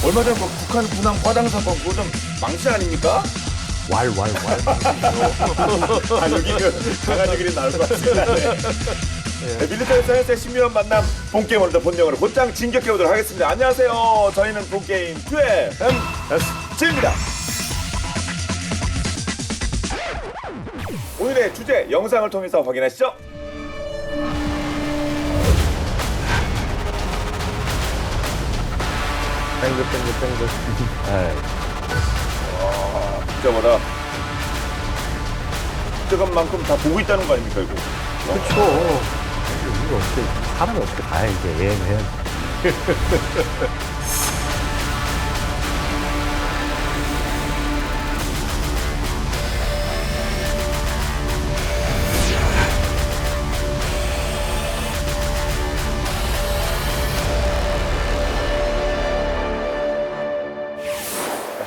얼마 전에 그 북한 군함 과당 사건 그거 좀 망신 아닙니까? 왈. 아, 여기는 강아지 그림 나올 것 같습니다. 네. 밀리터리 사이언스의 신묘한 만남 본게임 오늘도 본영으로 곧장 진격해보도록 하겠습니다. 안녕하세요. 저희는 본게임 2MSG입니다. 오늘의 주제 영상을 통해서 확인하시죠. 땡글. 진짜보다 특정한 만큼 다 보고 있다는 거 아닙니까 이거? 그렇죠. 이거 어떻게 사람이 어떻게 다 이제 여행을 해야지.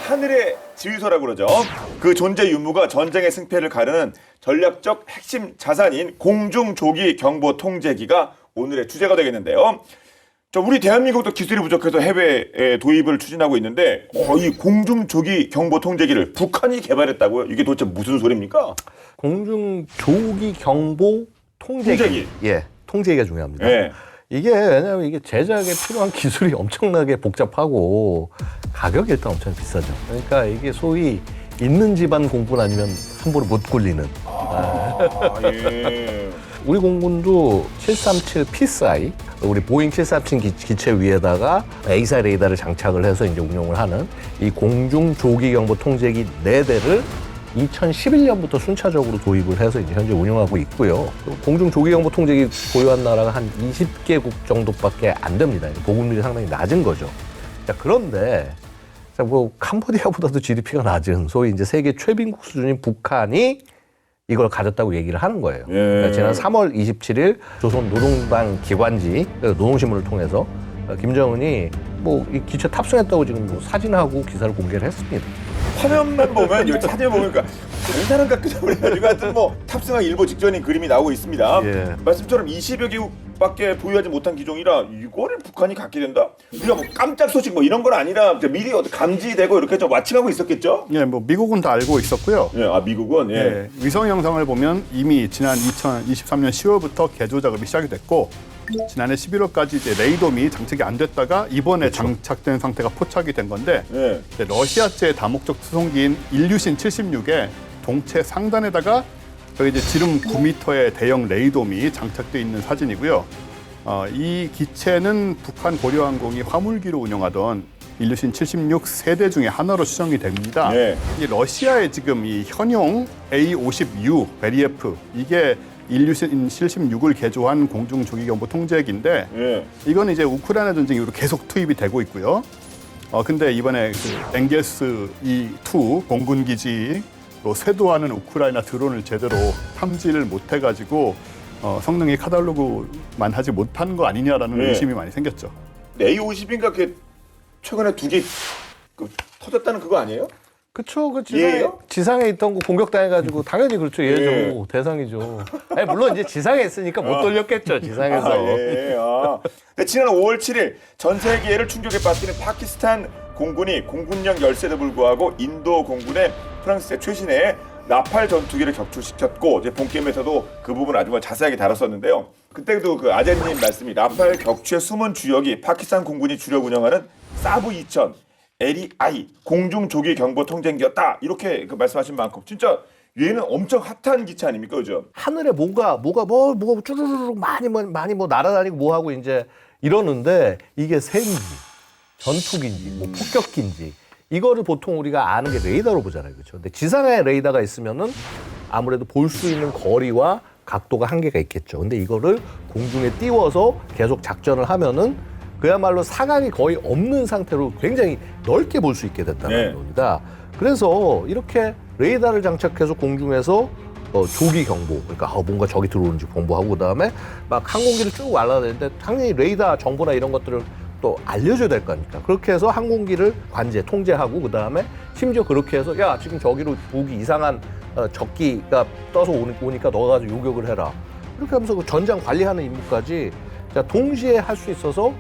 하늘의 지휘소라고 그러죠. 그 존재 유무가 전쟁의 승패를 가르는 전략적 핵심 자산인 공중조기 경보 통제기가 오늘의 주제가 되겠는데요. 우리 대한민국도 기술이 부족해서 해외에 도입을 추진하고 있는데 이 공중조기 경보 통제기를 북한이 개발했다고요? 이게 도대체 무슨 소리입니까? 공중조기 경보 통제기. 예, 통제기가 중요합니다. 네. 이게 왜냐하면 이게 제작에 필요한 기술이 엄청나게 복잡하고 가격이 일단 엄청 비싸죠. 그러니까 이게 소위 있는 집안 공군 아니면 함부로 못 굴리는. 예. 우리 공군도 737 PSI, 우리 보잉 737 기체 위에다가 A사 레이더를 장착을 해서 이제 운용을 하는 이 공중 조기 경보 통제기 4대를 2011년부터 순차적으로 도입을 해서 이제 현재 운영하고 있고요. 공중 조기 경보 통제기 보유한 나라가 한 20개국 정도밖에 안 됩니다. 보급률이 상당히 낮은 거죠. 자, 그런데 뭐 캄보디아보다도 GDP가 낮은 소위 이제 세계 최빈국 수준인 북한이 이걸 가졌다고 얘기를 하는 거예요. 예. 그러니까 지난 3월 27일 조선 노동당 기관지 노동신문을 통해서 김정은이 뭐 이 기체 탑승했다고 지금 뭐 사진하고 기사를 공개를 했습니다. 화면만 보면 여기 사진 보니까 장난감 같기도 하고 하여튼 뭐 탑승한 일보 직전인 그림이 나오고 있습니다. 예. 말씀처럼 20여 개국밖에 보유하지 못한 기종이라 이거를 북한이 갖게 된다? 우리가 뭐 깜짝 소식 뭐 이런 건 아니라 미리 감지되고 이렇게 좀 와칭하고 있었겠죠? 예, 뭐 미국은 다 알고 있었고요. 예, 미국은 예, 위성 영상을 보면 이미 지난 2023년 10월부터 개조 작업이 시작이 됐고 지난해 11월까지 이제 레이돔이 장착이 안 됐다가 이번에 장착된 상태가 포착이 된 건데 예. 이제 러시아제 다목적 수송기인 일류신 76의 동체 상단에다가 여기 이제 지름 9m의 대형 레이돔이 장착돼 있는 사진이고요. 이 기체는 북한 고려항공이 화물기로 운영하던 일류신 76 세대 중에 하나로 추정이 됩니다. 예. 이 러시아의 지금 이 현용 A50U 베리에프 이게 일류신 76을 개조한 공중 조기 경보 통제기인데 예. 이건 이제 우크라이나 전쟁 이후로 계속 투입이 되고 있고요. 근데 이번에 그 엥게스 E2 공군 기지 또 쇄도하는 우크라이나 드론을 제대로 탐지를 못 해가지고 성능이 카탈로그만 하지 못한 거 아니냐라는 예. 의심이 많이 생겼죠. A50인가 그 최근에 2개 터졌다는 그거 아니에요? 그쵸, 그 얘예요? 지상에 있던 거 공격당해가지고 당연히 그렇죠, 얘죠, 예. 대상이죠. 아니, 물론 이제 지상에 있으니까 못 돌렸겠죠, 지상에서. 예. 근데 지난 5월 7일 전 세계를 충격에 빠뜨린 파키스탄 공군이 공군력 열세에도 불구하고 인도 공군의 프랑스의 최신의 라팔 전투기를 격추시켰고 이제 본 게임에서도 그 부분 아주 자세하게 다뤘었는데요. 그때도 그 아재님 말씀이 라팔 격추의 숨은 주역이 파키스탄 공군이 주력 운영하는 사브 2000 LEI 공중 조기 경보 통제기였다 이렇게 그 말씀하신 만큼 진짜 얘는 엄청 핫한 기체 아닙니까, 그죠? 하늘에 뭐가 쭈르르륵 많이 날아다니고 뭐 하고 이제 이러는데 이게 샘인지 전투기인지 뭐 폭격기인지 이거를 보통 우리가 아는 게 레이더로 보잖아요, 그렇죠? 근데 지상에 레이더가 있으면은 아무래도 볼 수 있는 거리와 각도가 한계가 있겠죠. 근데 이거를 공중에 띄워서 계속 작전을 하면은 그야말로 사각이 거의 없는 상태로 굉장히 넓게 볼 수 있게 됐다는 겁니다. 그래서 이렇게 레이더를 장착해서 공중에서 조기 경보, 그러니까 뭔가 적이 들어오는지 공부하고 그다음에 막 항공기를 쭉 날아다니는데 당연히 레이더 정보나 이런 것들을 또 알려줘야 될 거 아닙니까? 그렇게 해서 항공기를 관제, 통제하고 그다음에 심지어 그렇게 해서 야 지금 저기로 무기 이상한 적기가 떠서 오니까 너가 가서 요격을 해라. 이렇게 하면서 그 전장 관리하는 임무까지 동시에 할 수 있어서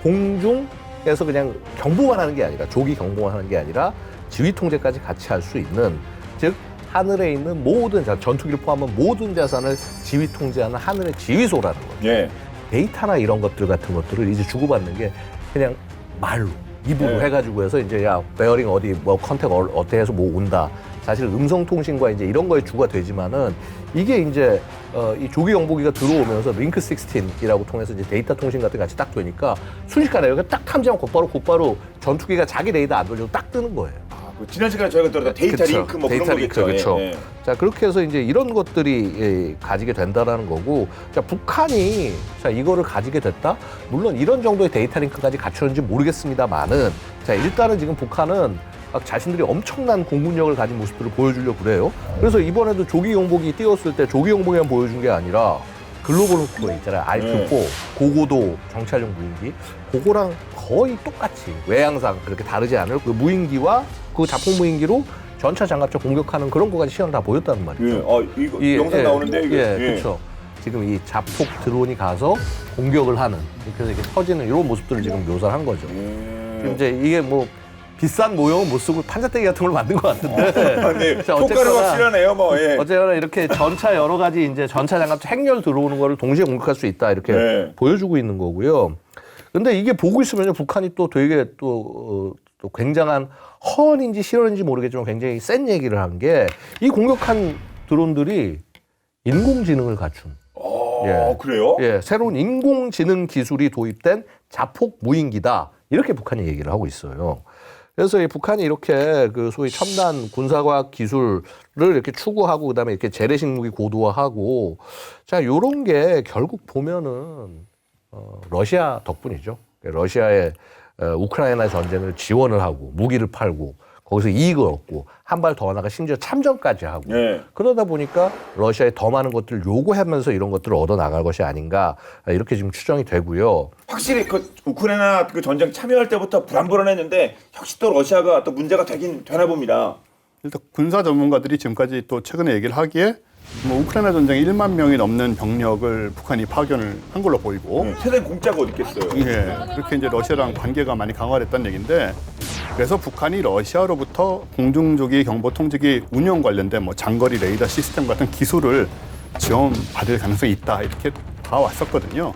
공중 그래서 그냥 경보만 하는 게 아니라 조기 경보만 하는 게 아니라 지휘 통제까지 같이 할 수 있는, 즉 하늘에 있는 모든 전투기를 포함한 모든 자산을 지휘 통제하는 하늘의 지휘소라는 거죠. 예. 데이터나 이런 것들 같은 것들을 이제 주고받는 게 그냥 말로 입으로 네. 해가지고 해서 이제 야 베어링 어디 뭐 컨택 어떻게 해서 뭐 온다. 사실 음성 통신과 이제 이런 거에 주가 되지만은 이게 이제 이 조기 경보기가 들어오면서 링크 16이라고 통해서 이제 데이터 통신 같은 게 같이 딱 되니까 순식간에 여기 딱 탐지하면 곧바로 전투기가 자기 레이더 안 돌려도 딱 뜨는 거예요. 지난 시간에 저희가 들었던 데이터 그쵸. 링크 뭐 데이터 그런 링크, 거겠죠. 그쵸. 예, 예. 자, 그렇게 해서 이제 이런 것들이 가지게 된다라는 거고, 자, 북한이 자, 이거를 가지게 됐다? 물론 이런 정도의 데이터 링크까지 갖추는지 모르겠습니다만은, 자, 일단은 지금 북한은 자신들이 엄청난 공군력을 가진 모습들을 보여주려고 그래요. 그래서 이번에도 조기 경보기 띄웠을 때 조기 경보기만 보여준 게 아니라 글로벌 호크 있잖아요. RQ4 고고도 정찰용 무인기, 그거랑 거의 똑같이 외양상 그렇게 다르지 않을 그 무인기와 그 자폭 무인기로 전차 장갑차 공격하는 그런 거까지 시험 다 보였다는 말이죠. 예. 이거 영상 나오는데 이게. 그렇죠. 지금 이 자폭 드론이 가서 공격을 하는, 그래서 이렇게 터지는 이런 모습들을 지금 묘사를 한 거죠. 지금 이제 이게 뭐 비싼 모형은 못 쓰고 판자떼기 같은 걸 만든 것 같은데. 네. 자, 효과는 확실하네요, 뭐. 예. 어쨌거나 이렇게 전차 여러 가지 이제 전차 장갑차 행렬 들어오는 거를 동시에 공격할 수 있다 이렇게 네. 보여주고 있는 거고요. 근데 이게 보고 있으면요, 북한이 또 되게 또 굉장한 허언인지 실언인지 모르겠지만 굉장히 센 얘기를 한 게, 이 공격한 드론들이 인공지능을 갖춘. 그래요? 예, 새로운 인공지능 기술이 도입된 자폭 무인기다. 이렇게 북한이 얘기를 하고 있어요. 그래서 이 북한이 이렇게 그 소위 첨단 군사과학 기술을 이렇게 추구하고 그다음에 이렇게 재래식 무기 고도화하고, 자, 요런 게 결국 보면은 러시아 덕분이죠. 러시아의 우크라이나 전쟁을 지원을 하고 무기를 팔고 거기서 이익을 얻고 한 발 더 나가 심지어 참전까지 하고, 네. 그러다 보니까 러시아에 더 많은 것들을 요구하면서 이런 것들을 얻어 나갈 것이 아닌가, 이렇게 지금 추정이 되고요. 확실히 그 우크라이나 그 전쟁 참여할 때부터 불안불안했는데 역시 또 러시아가 또 문제가 되긴 되나 봅니다. 일단 군사 전문가들이 지금까지 또 최근에 얘기를 하기에 뭐 우크라이나 전쟁에 1만 명이 넘는 병력을 북한이 파견을 한 걸로 보이고, 세상에 공짜가 어디 있겠어요. 예, 그렇게 이제 러시아랑 관계가 많이 강화됐다는 얘기인데, 그래서 북한이 러시아로부터 공중조기 경보 통제기 운영 관련된 뭐 장거리 레이더 시스템 같은 기술을 지원받을 가능성이 있다, 이렇게 다 왔었거든요.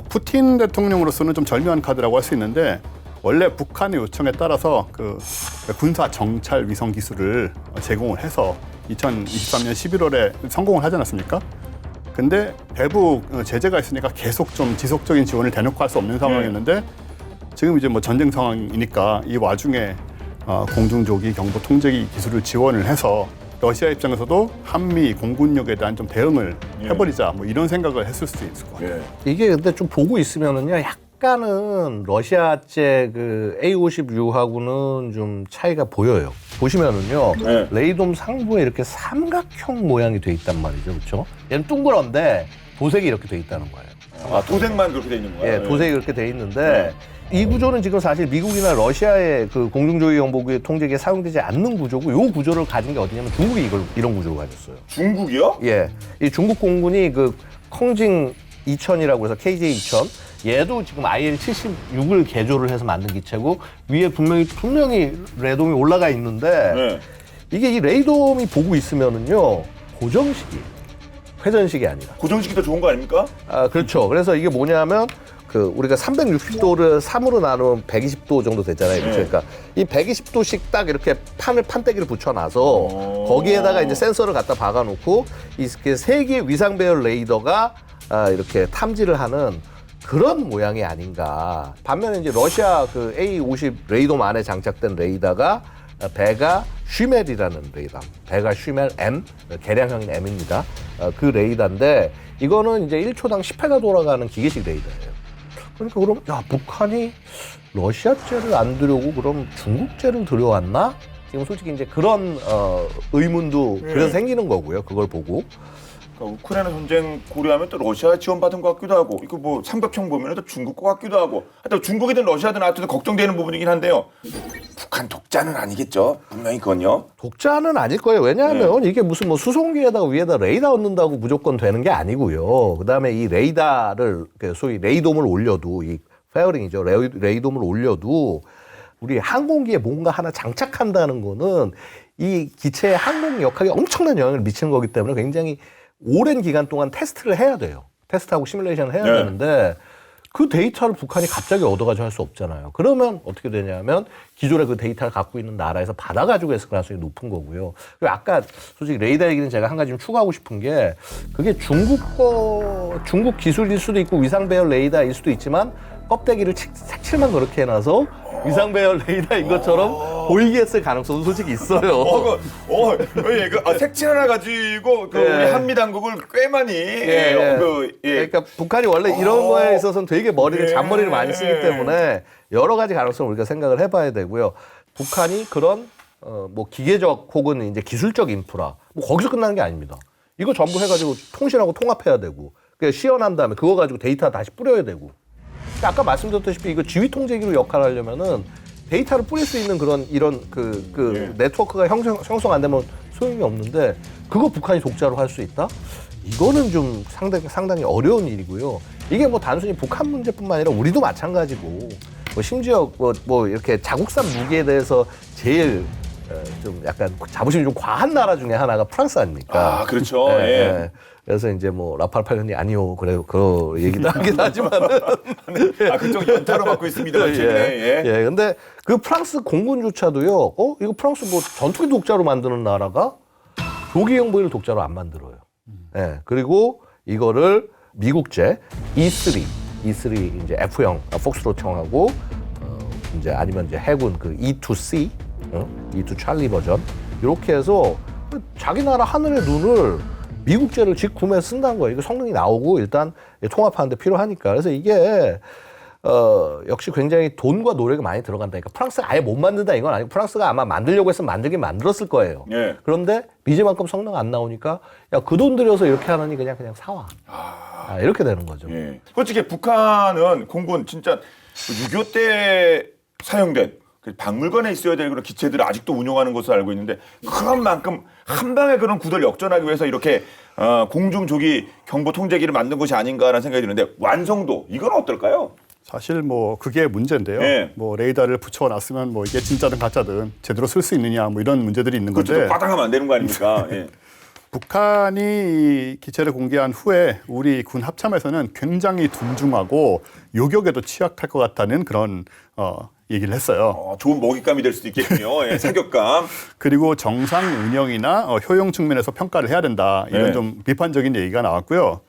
푸틴 대통령으로서는 좀 절묘한 카드라고 할 수 있는데, 원래 북한의 요청에 따라서 그 군사 정찰 위성 기술을 제공을 해서 2023년 11월에 성공을 하지 않았습니까? 근데 대북 제재가 있으니까 계속 좀 지속적인 지원을 대놓고 할 수 없는 상황이었는데, 지금 이제 뭐 전쟁 상황이니까 이 와중에 공중조기 경보 통제기 기술을 지원을 해서 러시아 입장에서도 한미 공군력에 대한 좀 대응을 해버리자, 뭐 이런 생각을 했을 수도 있을 것 같아요. 이게 근데 좀 보고 있으면은요, 약간은 러시아제 그 A50U하고는 좀 차이가 보여요. 보시면은요, 네. 레이돔 상부에 이렇게 삼각형 모양이 돼 있단 말이죠, 그렇죠? 얘는 둥그런데 도색이 이렇게 돼 있다는 거예요. 도색만 그렇게 돼 있는 거예요. 예, 도색이 그렇게 돼 있는데, 이 구조는 지금 사실 미국이나 러시아의 그 공중조기 경보기 통제기에 사용되지 않는 구조고, 요 구조를 가진 게 어디냐면 중국이 이런 구조를 가졌어요. 중국이요? 예, 이 중국 공군이 그 컹징 2000이라고 해서 KJ 2000, 얘도 지금 IL-76을 개조를 해서 만든 기체고, 위에 분명히 레이돔이 올라가 있는데, 네. 이게 이 레이돔이 보고 있으면은요, 고정식이 회전식이 아니라. 고정식이 더 좋은 거 아닙니까? 아, 그렇죠. 그래서 이게 뭐냐면, 그 우리가 360도를 3으로 나누면 120도 정도 되잖아요. 그렇죠? 네. 그러니까 이 120도씩 딱 이렇게 판때기를 붙여놔서 거기에다가 이제 센서를 갖다 박아놓고 이 세 개의 위상 배열 레이더가 이렇게 탐지를 하는 그런 모양이 아닌가. 반면에 이제 러시아 그 A50 레이돔 안에 장착된 레이더가 베가 슈멜이라는 레이더, 베가 슈멜 M, 개량형인 M입니다. 그 레이더인데, 이거는 이제 1초당 10회가 돌아가는 기계식 레이더예요. 그러니까 그럼 야, 북한이 러시아제를 안 들여오고 그럼 중국제를 들여왔나? 지금 솔직히 이제 그런 의문도 그래서 생기는 거고요. 그걸 보고. 그러니까 우크라이나 전쟁 고려하면 또 러시아 지원받은 것 같기도 하고, 이거 뭐 삼각형 보면 또 중국 것 같기도 하고, 하여튼 중국이든 러시아든 하여튼 걱정되는 부분이긴 한데요. 북한 독자는 아니겠죠? 분명히 그건요. 독자는 아닐 거예요. 왜냐하면 이게 무슨 뭐 수송기에다가 위에다 레이더 얻는다고 무조건 되는 게 아니고요. 그다음에 이 레이더를, 소위 레이돔을 올려도 이 페어링이죠. 레이돔을 올려도 우리 항공기에 뭔가 하나 장착한다는 거는 이 기체의 항공 역학에 엄청난 영향을 미치는 거기 때문에 굉장히 오랜 기간 동안 테스트를 해야 돼요. 테스트하고 시뮬레이션을 해야 되는데 그 데이터를 북한이 갑자기 얻어가지고 할 수 없잖아요. 그러면 어떻게 되냐면 기존에 그 데이터를 갖고 있는 나라에서 받아가지고 했을 가능성이 높은 거고요. 그리고 아까 솔직히 레이더 얘기는 제가 한 가지 좀 추가하고 싶은 게 그게 중국 기술일 수도 있고 위상 배열 레이더일 수도 있지만 껍데기를 색칠만 그렇게 해놔서 위상 배열 레이더인 것처럼 보이게 했을 가능성도 솔직히 있어요. 색칠 하나 가지고 그 우리 한미 당국을 꽤 많이 그러니까 북한이 원래 이런 거에 있어서는 되게 잔머리를 많이 쓰기 때문에 여러 가지 가능성을 우리가 생각을 해봐야 되고요. 북한이 그런 뭐 기계적 혹은 이제 기술적 인프라 뭐 거기서 끝나는 게 아닙니다. 이거 전부 해가지고 통신하고 통합해야 되고 시연한 다음에 그거 가지고 데이터 다시 뿌려야 되고. 아까 말씀드렸다시피 이거 지휘 통제기로 역할을 하려면은 데이터를 뿌릴 수 있는 이런 네트워크가 형성 안 되면 소용이 없는데 그거 북한이 독자로 할 수 있다? 이거는 좀 상당히 어려운 일이고요. 이게 뭐 단순히 북한 문제뿐만 아니라 우리도 마찬가지고 뭐 심지어 뭐 이렇게 자국산 무기에 대해서 제일 좀 약간 자부심이 좀 과한 나라 중에 하나가 프랑스 아닙니까? 아, 그렇죠. 예. 그래서 이제 뭐 라팔 팔렸니 아니요 그래 그 얘기도 하긴 하지만은 그쪽 연타로 받고 있습니다. 최근에. 예. 근데 그 프랑스 공군조차도요. 이거 프랑스 뭐 전투기 독자로 만드는 나라가 조기 경보기를 독자로 안 만들어요. 예. 그리고 이거를 미국제 E3 이제 F형 폭스로청하고 이제 아니면 이제 해군 그 E2C E2 찰리 버전 이렇게 해서 자기 나라 하늘의 눈을 미국제를 직구매해서 쓴다는 거예요. 이거 성능이 나오고 일단 통합하는데 필요하니까. 그래서 이게 역시 굉장히 돈과 노력이 많이 들어간다니까. 프랑스가 아예 못 만든다 이건 아니고 프랑스가 아마 만들려고 했으면 만들긴 만들었을 거예요. 예. 그런데 미제만큼 성능 안 나오니까 야, 그 돈 들여서 이렇게 하느니 그냥 사와. 이렇게 되는 거죠. 예. 솔직히 북한은 공군 진짜 6.25 때 사용된 박물관에 있어야 될 그런 기체들을 아직도 운용하는 것으로 알고 있는데 그런 만큼 한 방에 그런 구도를 역전하기 위해서 이렇게 공중 조기 경보 통제기를 만든 것이 아닌가라는 생각이 드는데 완성도 이건 어떨까요? 사실 뭐 그게 문제인데요. 네. 뭐 레이더를 붙여놨으면 뭐 이게 진짜든 가짜든 제대로 쓸 수 있느냐 뭐 이런 문제들이 있는 건데. 그렇죠. 바탕하면 안 되는 거 아닙니까? 예. 북한이 이 기체를 공개한 후에 우리 군 합참에서는 굉장히 둔중하고 요격에도 취약할 것 같다는 그런 얘기를 했어요. 좋은 먹잇감이 될 수도 있겠군요. 예, 사격감. 그리고 정상 운영이나 효용 측면에서 평가를 해야 된다. 이런 네. 좀 비판적인 얘기가 나왔고요.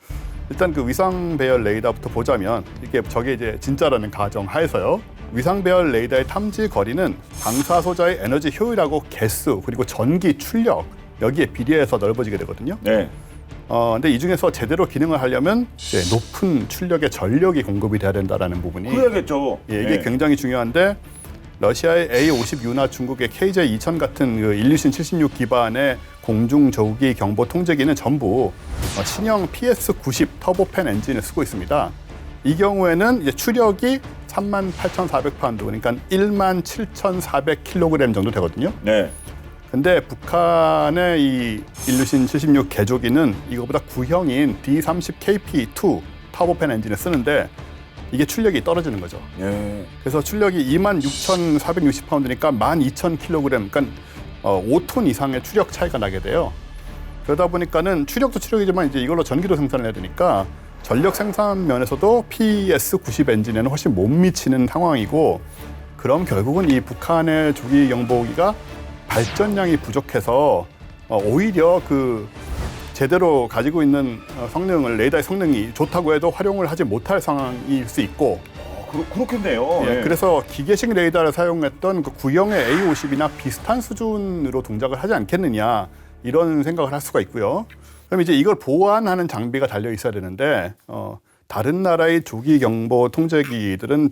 일단 그 위상 배열 레이더부터 보자면 이게 저게 이제 진짜라는 가정 하에서요. 위상 배열 레이더의 탐지 거리는 방사소자의 에너지 효율하고 개수 그리고 전기 출력 여기에 비례해서 넓어지게 되거든요. 네. 근데 이 중에서 제대로 기능을 하려면 이제 높은 출력의 전력이 공급이 돼야 된다라는 부분이 그래야겠죠. 예, 이게 네. 굉장히 중요한데 러시아의 A50U나 중국의 KJ-2000 같은 그 일류신 76 기반의 공중 조기 경보 통제기는 전부 신형 PS90 터보팬 엔진을 쓰고 있습니다. 이 경우에는 이제 추력이 38,400파운드, 그러니까 17,400kg 정도 되거든요. 네. 근데 북한의 이 일루신 76 개조기는 이거보다 구형인 D30KP2 터보팬 엔진을 쓰는데 이게 출력이 떨어지는 거죠. 예. 그래서 출력이 26,460파운드니까 12,000kg, 그러니까 5톤 이상의 추력 차이가 나게 돼요. 그러다 보니까는 추력도 추력이지만 이제 이걸로 전기도 생산을 해야 되니까 전력 생산 면에서도 PS90 엔진에는 훨씬 못 미치는 상황이고, 그럼 결국은 이 북한의 조기 경보기가 발전량이 부족해서 오히려 그 제대로 가지고 있는 성능을, 레이더의 성능이 좋다고 해도 활용을 하지 못할 상황일 수 있고, 그렇겠네요. 예, 예. 그래서 기계식 레이더를 사용했던 그 구형의 A50이나 비슷한 수준으로 동작을 하지 않겠느냐, 이런 생각을 할 수가 있고요. 그럼 이제 이걸 보완하는 장비가 달려 있어야 되는데 다른 나라의 조기 경보 통제기들은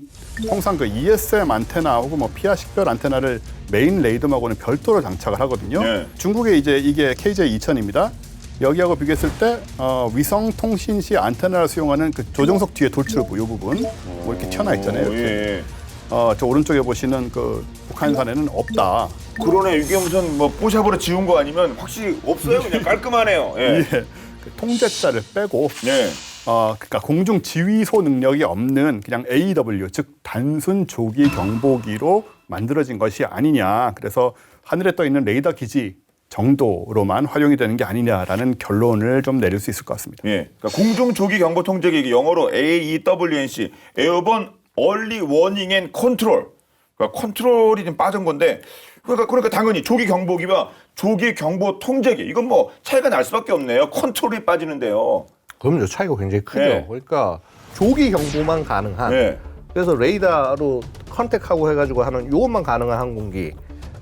통상 그 ESM 안테나 혹은 뭐 피아 식별 안테나를 메인 레이더하고는 별도로 장착을 하거든요. 네. 중국의 이제 이게 KJ-2000입니다. 여기하고 비교했을 때 위성 통신 시 안테나를 수용하는 그 조정석 뒤에 돌출부 이 부분 뭐 이렇게 튀어나 있잖아요. 이렇게. 예. 저 오른쪽에 보시는 그 북한산에는 없다. 그러네. 이게 무슨 뭐 포샵으로 지운 거 아니면 확실히 없어요. 그냥 깔끔하네요. 예. 예, 그 통제자를 빼고 네. 그러니까 공중 지휘소 능력이 없는 그냥 AW, 즉 단순 조기 경보기로 만들어진 것이 아니냐. 그래서 하늘에 떠 있는 레이더 기지 정도로만 활용이 되는 게 아니냐라는 결론을 좀 내릴 수 있을 것 같습니다. 예, 그러니까 공중 조기 경보 통제기, 영어로 AEWNC, 에어본 얼리 워닝 앤 컨트롤. 그러니까 컨트롤이 좀 빠진 건데, 그러니까 당연히 조기 경보기와 조기 경보 통제기, 이건 뭐 차이가 날 수밖에 없네요. 컨트롤이 빠지는데요. 그럼요. 차이가 굉장히 크죠. 네. 그러니까 조기 경보만 가능한. 네. 그래서 레이더로 컨택하고 해가지고 하는 요것만 가능한 항공기.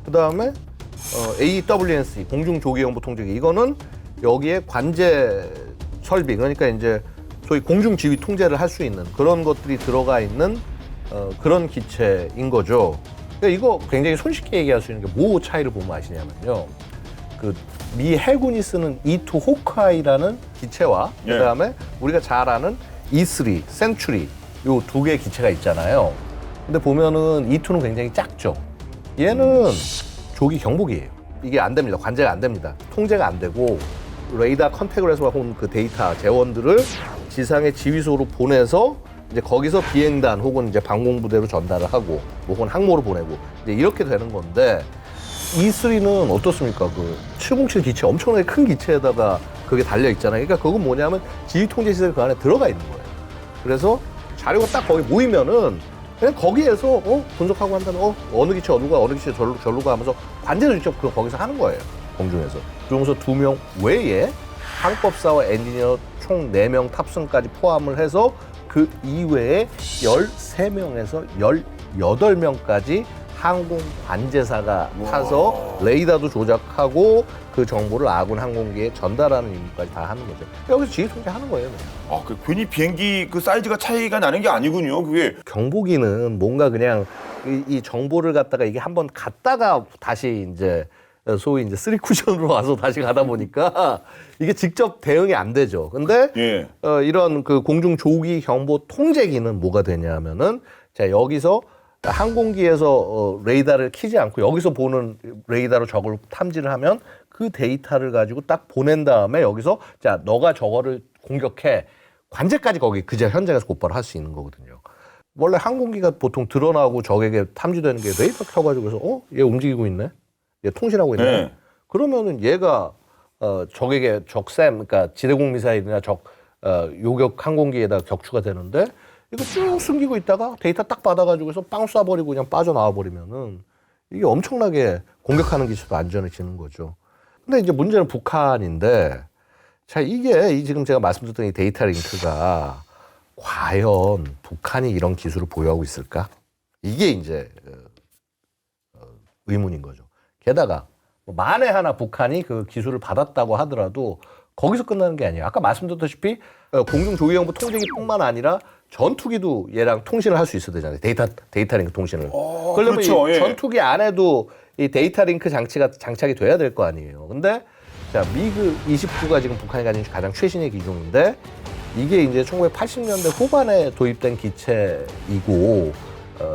그 다음에 AWNC 공중 조기 경보 통제기. 이거는 여기에 관제 설비, 그러니까 이제 소위 공중 지휘 통제를 할 수 있는 그런 것들이 들어가 있는 그런 기체인 거죠. 그러니까 이거 굉장히 손쉽게 얘기할 수 있는 게 뭐 차이를 보면 아시냐면요. 그 미 해군이 쓰는 E2 호크아이라는 기체와 예. 그다음에 우리가 잘 아는 E3 센츄리 요 두 개의 기체가 있잖아요. 근데 보면은 E2는 굉장히 작죠. 얘는 조기 경보기예요. 이게 안 됩니다. 관제가 안 됩니다. 통제가 안 되고 레이더 컨택을 해서 온 그 데이터 재원들을 지상의 지휘소로 보내서 이제 거기서 비행단 혹은 이제 방공부대로 전달을 하고 혹은 항모로 보내고 이제 이렇게 되는 건데 E3는 어떻습니까? 그 707 기체 엄청나게 큰 기체에다가 그게 달려 있잖아요. 그러니까 그건 뭐냐면 지휘 통제 시설이 그 안에 들어가 있는 거예요. 그래서 자료가 딱 거기 모이면은 그냥 거기에서 분석하고 한다면 어느 기체 어느 기체 절로 가 하면서 관제를 직접 거기서 하는 거예요. 공중에서. 그러면서 2명 외에 항법사와 엔지니어 총 4명 탑승까지 포함을 해서 그 이외에 13명에서 18명까지 항공 관제사가 타서 레이더도 조작하고 그 정보를 아군 항공기에 전달하는 임무까지 다 하는 거죠. 여기서 지휘 통제하는 거예요. 그냥. 그 괜히 비행기 그 사이즈가 차이가 나는 게 아니군요. 그게. 경보기는 뭔가 그냥 이 정보를 갖다가 이게 한번 갔다가 다시 이제 소위 이제 3쿠션으로 와서 다시 가다 보니까 이게 직접 대응이 안 되죠. 근데 예. 이런 그 공중 조기 경보 통제기는 뭐가 되냐면은 자 여기서 항공기에서 레이더를 키지 않고 여기서 보는 레이더로 저걸 탐지를 하면 그 데이터를 가지고 딱 보낸 다음에 여기서 자 너가 저거를 공격해 관제까지 거기 그 현장에서 곧바로 할 수 있는 거거든요. 원래 항공기가 보통 드러나고 적에게 탐지되는 게 레이더 켜가지고 해서 얘 움직이고 있네, 얘 통신하고 있네. 네. 그러면은 얘가 적에게 적샘, 그러니까 지대공 미사일이나 적 요격 항공기에다 격추가 되는데. 이거 쭉 숨기고 있다가 데이터 딱 받아가지고서 빵 쏴버리고 그냥 빠져나와 버리면은 이게 엄청나게 공격하는 기술도 안전해지는 거죠. 근데 이제 문제는 북한인데, 자, 이게 지금 제가 말씀드렸던 이 데이터 링크가 과연 북한이 이런 기술을 보유하고 있을까? 이게 이제 의문인 거죠. 게다가 만에 하나 북한이 그 기술을 받았다고 하더라도 거기서 끝나는 게 아니에요. 아까 말씀드렸다시피 공중 조기 경보 통제기뿐만 아니라 전투기도 얘랑 통신을 할 수 있어야 되잖아요. 데이터 링크 통신을. 그러려면 그렇죠. 이 예. 전투기 안에도 이 데이터 링크 장치가 장착이 돼야 될 거 아니에요. 근데 자, 미그 29가 지금 북한이 가진 가장 최신의 기종인데 이게 이제 1980년대 후반에 도입된 기체이고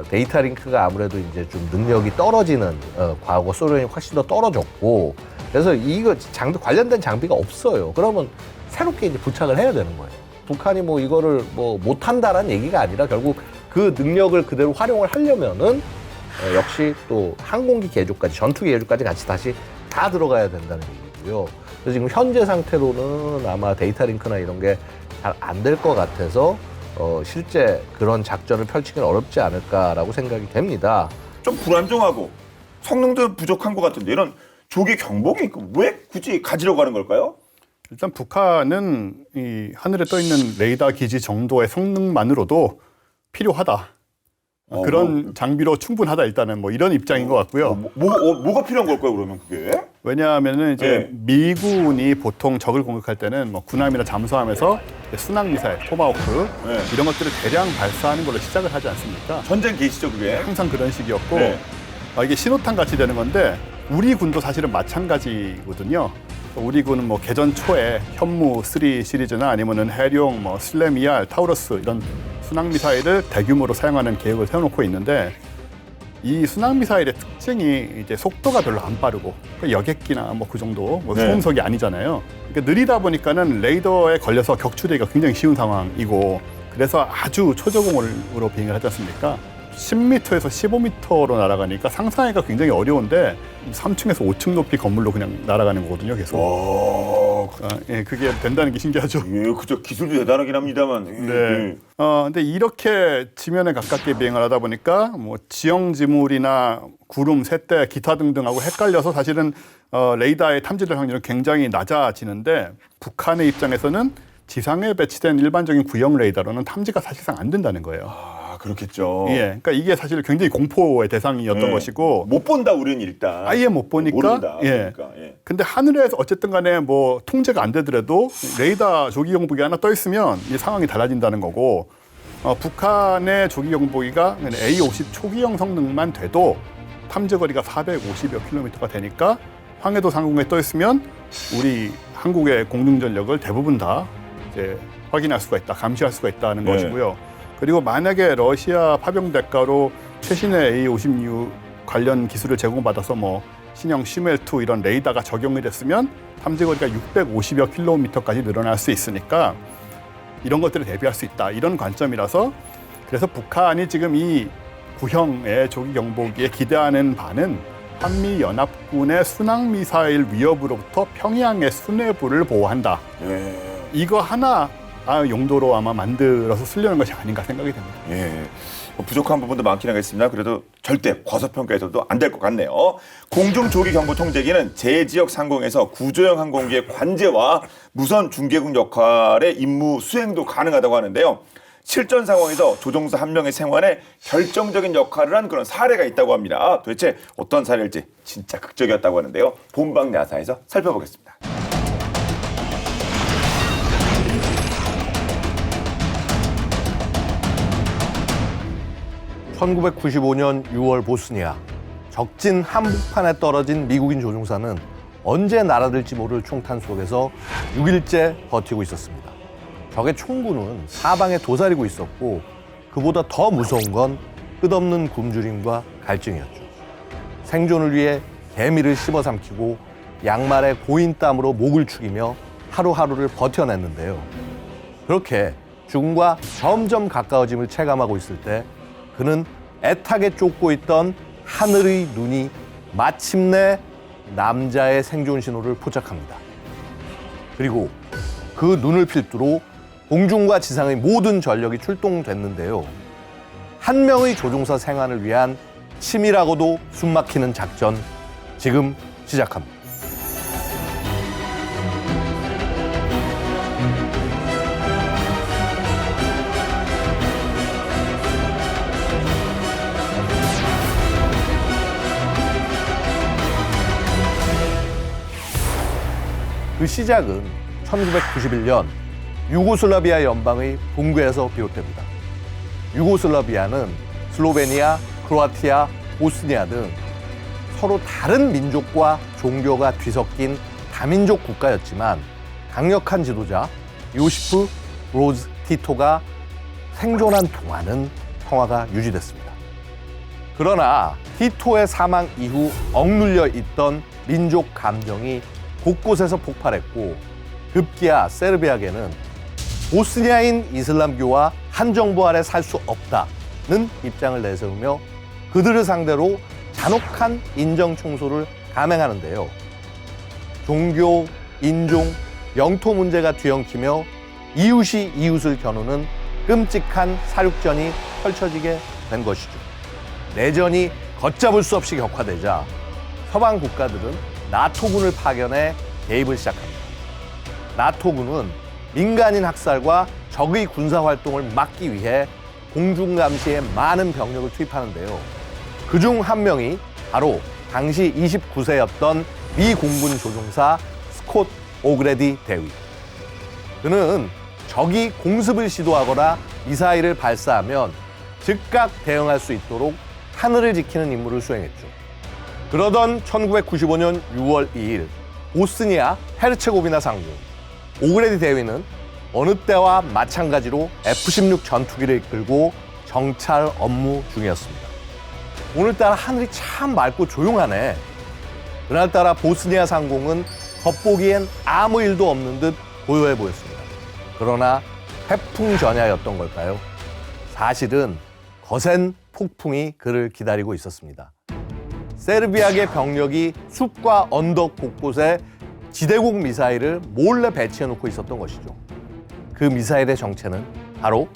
데이터 링크가 아무래도 이제 좀 능력이 떨어지는 과거 소련이 훨씬 더 떨어졌고 그래서 이거 관련된 장비가 없어요. 그러면 새롭게 이제 부착을 해야 되는 거예요. 북한이 뭐 이거를 뭐 못한다라는 얘기가 아니라 결국 그 능력을 그대로 활용을 하려면은 역시 또 항공기 개조까지 전투기 개조까지 같이 다시 다 들어가야 된다는 얘기고요. 그래서 지금 현재 상태로는 아마 데이터 링크나 이런 게 잘 안 될 것 같아서 실제 그런 작전을 펼치기는 어렵지 않을까라고 생각이 됩니다. 좀 불안정하고 성능도 부족한 것 같은데 이런 조기 경보기 왜 굳이 가지려고 하는 걸까요? 일단 북한은 이 하늘에 떠 있는 레이더 기지 정도의 성능만으로도 필요하다. 그런 장비로 충분하다 일단은 뭐 이런 입장인 것 같고요. 뭐가 필요한 걸까요 그러면 그게? 왜냐하면은 이제 네. 미군이 보통 적을 공격할 때는 뭐 군함이나 잠수함에서 순항 미사일, 토마호크 네. 이런 것들을 대량 발사하는 걸로 시작을 하지 않습니까? 전쟁 게시죠 그게? 항상 그런 식이었고 네. 이게 신호탄 같이 되는 건데 우리 군도 사실은 마찬가지거든요. 우리 군은 뭐 개전 초에 현무 3 시리즈나 아니면은 해룡, 뭐 슬램 ER, 타우러스 이런 순항 미사일을 대규모로 사용하는 계획을 세워놓고 있는데 이 순항 미사일의 특징이 이제 속도가 별로 안 빠르고 그러니까 여객기나 뭐 그 정도 뭐 네. 소음속이 아니잖아요. 그러니까 느리다 보니까는 레이더에 걸려서 격추되기가 굉장히 쉬운 상황이고 그래서 아주 초저공으로 비행을 하지 않습니까? 10m에서 15m로 날아가니까 상상하기가 굉장히 어려운데 3층에서 5층 높이 건물로 그냥 날아가는 거거든요, 계속. 예, 그게 된다는 게 신기하죠. 예, 그죠. 기술도 대단하긴 합니다만. 네. 근데 이렇게 지면에 가깝게 비행을 하다 보니까 뭐 지형 지물이나 구름, 새떼, 기타 등등하고 헷갈려서 사실은 레이더의 탐지될 확률은 굉장히 낮아지는데 북한의 입장에서는 지상에 배치된 일반적인 구형 레이더로는 탐지가 사실상 안 된다는 거예요. 아, 그렇겠죠. 예, 그러니까 이게 사실 굉장히 공포의 대상이었던 네. 것이고 못 본다 우리는 일단. 아예 못 보니까 모른다. 예. 그러니까, 예. 근데 하늘에서 어쨌든 간에 뭐 통제가 안 되더라도 레이더 조기 경보기 하나 떠 있으면 이 상황이 달라진다는 거고 북한의 조기 경보기가 A50 초기형 성능만 돼도 탐지 거리가 450여 킬로미터가 되니까 황해도 상공에 떠 있으면 우리 한국의 공중 전력을 대부분 다 이제 확인할 수가 있다, 감시할 수가 있다는 네. 것이고요. 그리고 만약에 러시아 파병 대가로 최신의 A56 관련 기술을 제공받아서 뭐 신형 시멜2 이런 레이더가 적용이 됐으면 탐지 거리가 650여 킬로미터까지 늘어날 수 있으니까 이런 것들을 대비할 수 있다. 이런 관점이라서 그래서 북한이 지금 이 구형의 조기 경보기에 기대하는 바는 한미 연합군의 순항 미사일 위협으로부터 평양의 수뇌부를 보호한다. 예. 이거 하나 용도로 아마 만들어서 쓰려는 것이 아닌가 생각이 됩니다. 예. 뭐 부족한 부분도 많긴 하겠습니다. 그래도 절대 과소평가해서도 안 될 것 같네요. 공중조기경보통제기는 제지역 상공에서 구조형 항공기의 관제와 무선 중계국 역할의 임무 수행도 가능하다고 하는데요. 실전 상황에서 조종사 한 명의 생활에 결정적인 역할을 한 그런 사례가 있다고 합니다. 도대체 어떤 사례일지 진짜 극적이었다고 하는데요. 본방 야사에서 살펴보겠습니다. (1995년 6월) 보스니아 적진 한복판에 떨어진 미국인 조종사는 언제 날아들지 모를 총탄 속에서 6일째 버티고 있었습니다. 적의 총구는 사방에 도사리고 있었고 그보다 더 무서운 건 끝없는 굶주림과 갈증이었죠. 생존을 위해 개미를 씹어 삼키고 양말에 고인 땀으로 목을 축이며 하루하루를 버텨냈는데요. 그렇게 죽음과 점점 가까워짐을 체감하고 있을 때 그는 애타게 쫓고 있던 하늘의 눈이 마침내 남자의 생존 신호를 포착합니다. 그리고 그 눈을 필두로 공중과 지상의 모든 전력이 출동됐는데요. 한 명의 조종사 생還을 위한 치밀하고도 숨막히는 작전, 지금 시작합니다. 그 시작은 1991년 유고슬라비아 연방의 붕괴에서 비롯됩니다. 유고슬라비아는 슬로베니아, 크로아티아, 보스니아 등 서로 다른 민족과 종교가 뒤섞인 다민족 국가였지만 강력한 지도자 요시프 브로즈 티토가 생존한 동안은 평화가 유지됐습니다. 그러나 티토의 사망 이후 억눌려 있던 민족 감정이 곳곳에서 폭발했고 급기야 세르비아계는 보스니아인 이슬람교와 한 정부 아래 살 수 없다는 입장을 내세우며 그들을 상대로 잔혹한 인정 청소를 감행하는데요. 종교, 인종, 영토 문제가 뒤엉키며 이웃이 이웃을 겨누는 끔찍한 사륙전이 펼쳐지게 된 것이죠. 내전이 걷잡을 수 없이 격화되자 서방 국가들은 나토군을 파견해 개입을 시작합니다. 나토군은 민간인 학살과 적의 군사활동을 막기 위해 공중감시에 많은 병력을 투입하는데요. 그중 한 명이 바로 당시 29세였던 미 공군 조종사 스콧 오그레디 대위. 그는 적이 공습을 시도하거나 미사일을 발사하면 즉각 대응할 수 있도록 하늘을 지키는 임무를 수행했죠. 그러던 1995년 6월 2일 보스니아 헤르체고비나 상공 오그레디 대위는 어느 때와 마찬가지로 F-16 전투기를 이끌고 정찰 업무 중이었습니다. 오늘따라 하늘이 참 맑고 조용하네. 그날따라 보스니아 상공은 겉보기엔 아무 일도 없는 듯 고요해 보였습니다. 그러나 태풍전야였던 걸까요? 사실은 거센 폭풍이 그를 기다리고 있었습니다. 세르비아계 병력이 숲과 언덕 곳곳에 지대공 미사일을 몰래 배치해놓고 있었던 것이죠. 그 미사일의 정체는 바로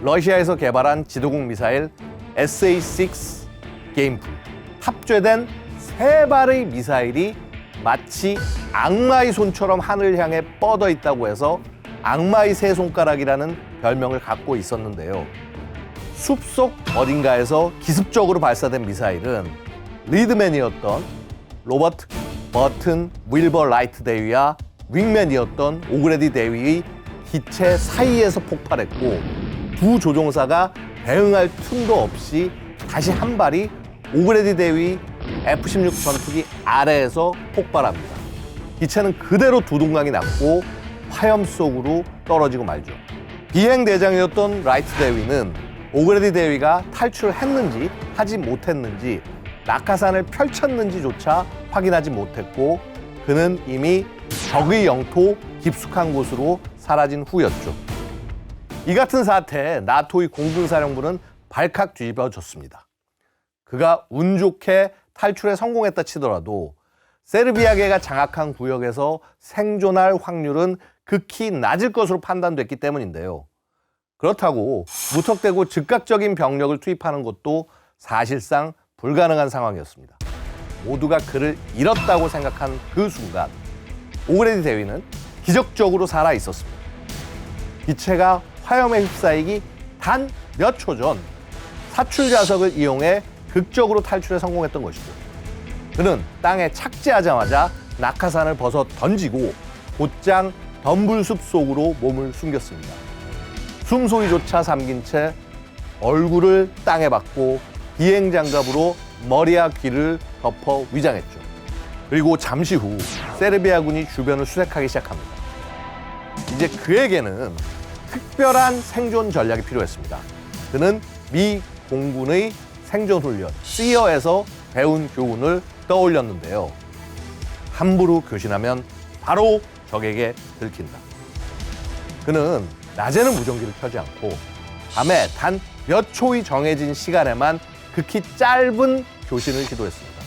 러시아에서 개발한 지대공 미사일 SA-6 게임풀. 탑재된 3발의 미사일이 마치 악마의 손처럼 하늘을 향해 뻗어 있다고 해서 악마의 세 손가락이라는 별명을 갖고 있었는데요. 숲속 어딘가에서 기습적으로 발사된 미사일은 리드맨이었던 로버트 버튼 윌버 라이트 대위와 윙맨이었던 오그레디 대위의 기체 사이에서 폭발했고 두 조종사가 대응할 틈도 없이 다시 한 발이 오그레디 대위 F-16 전투기 아래에서 폭발합니다. 기체는 그대로 두동강이 났고 화염 속으로 떨어지고 말죠. 비행대장이었던 라이트 대위는 오그레디 대위가 탈출을 했는지 하지 못했는지 낙하산을 펼쳤는지조차 확인하지 못했고 그는 이미 적의 영토 깊숙한 곳으로 사라진 후였죠. 이 같은 사태에 나토의 공군사령부는 발칵 뒤집어졌습니다. 그가 운 좋게 탈출에 성공했다 치더라도 세르비아계가 장악한 구역에서 생존할 확률은 극히 낮을 것으로 판단됐기 때문인데요. 그렇다고 무턱대고 즉각적인 병력을 투입하는 것도 사실상 불가능한 상황이었습니다. 모두가 그를 잃었다고 생각한 그 순간 오그레디 대위는 기적적으로 살아 있었습니다. 기체가 화염에 휩싸이기 단 몇 초 전 사출 자석을 이용해 극적으로 탈출에 성공했던 것이죠. 그는 땅에 착지하자마자 낙하산을 벗어 던지고 곧장 덤불숲 속으로 몸을 숨겼습니다. 숨소리조차 삼킨 채 얼굴을 땅에 박고 비행장갑으로 머리와 귀를 덮어 위장했죠. 그리고 잠시 후 세르비아군이 주변을 수색하기 시작합니다. 이제 그에게는 특별한 생존 전략이 필요했습니다. 그는 미 공군의 생존 훈련 시어에서 배운 교훈을 떠올렸는데요. 함부로 교신하면 바로 적에게 들킨다. 그는 낮에는 무전기를 켜지 않고 밤에 단 몇 초의 정해진 시간에만 극히 짧은 교신을 시도했습니다.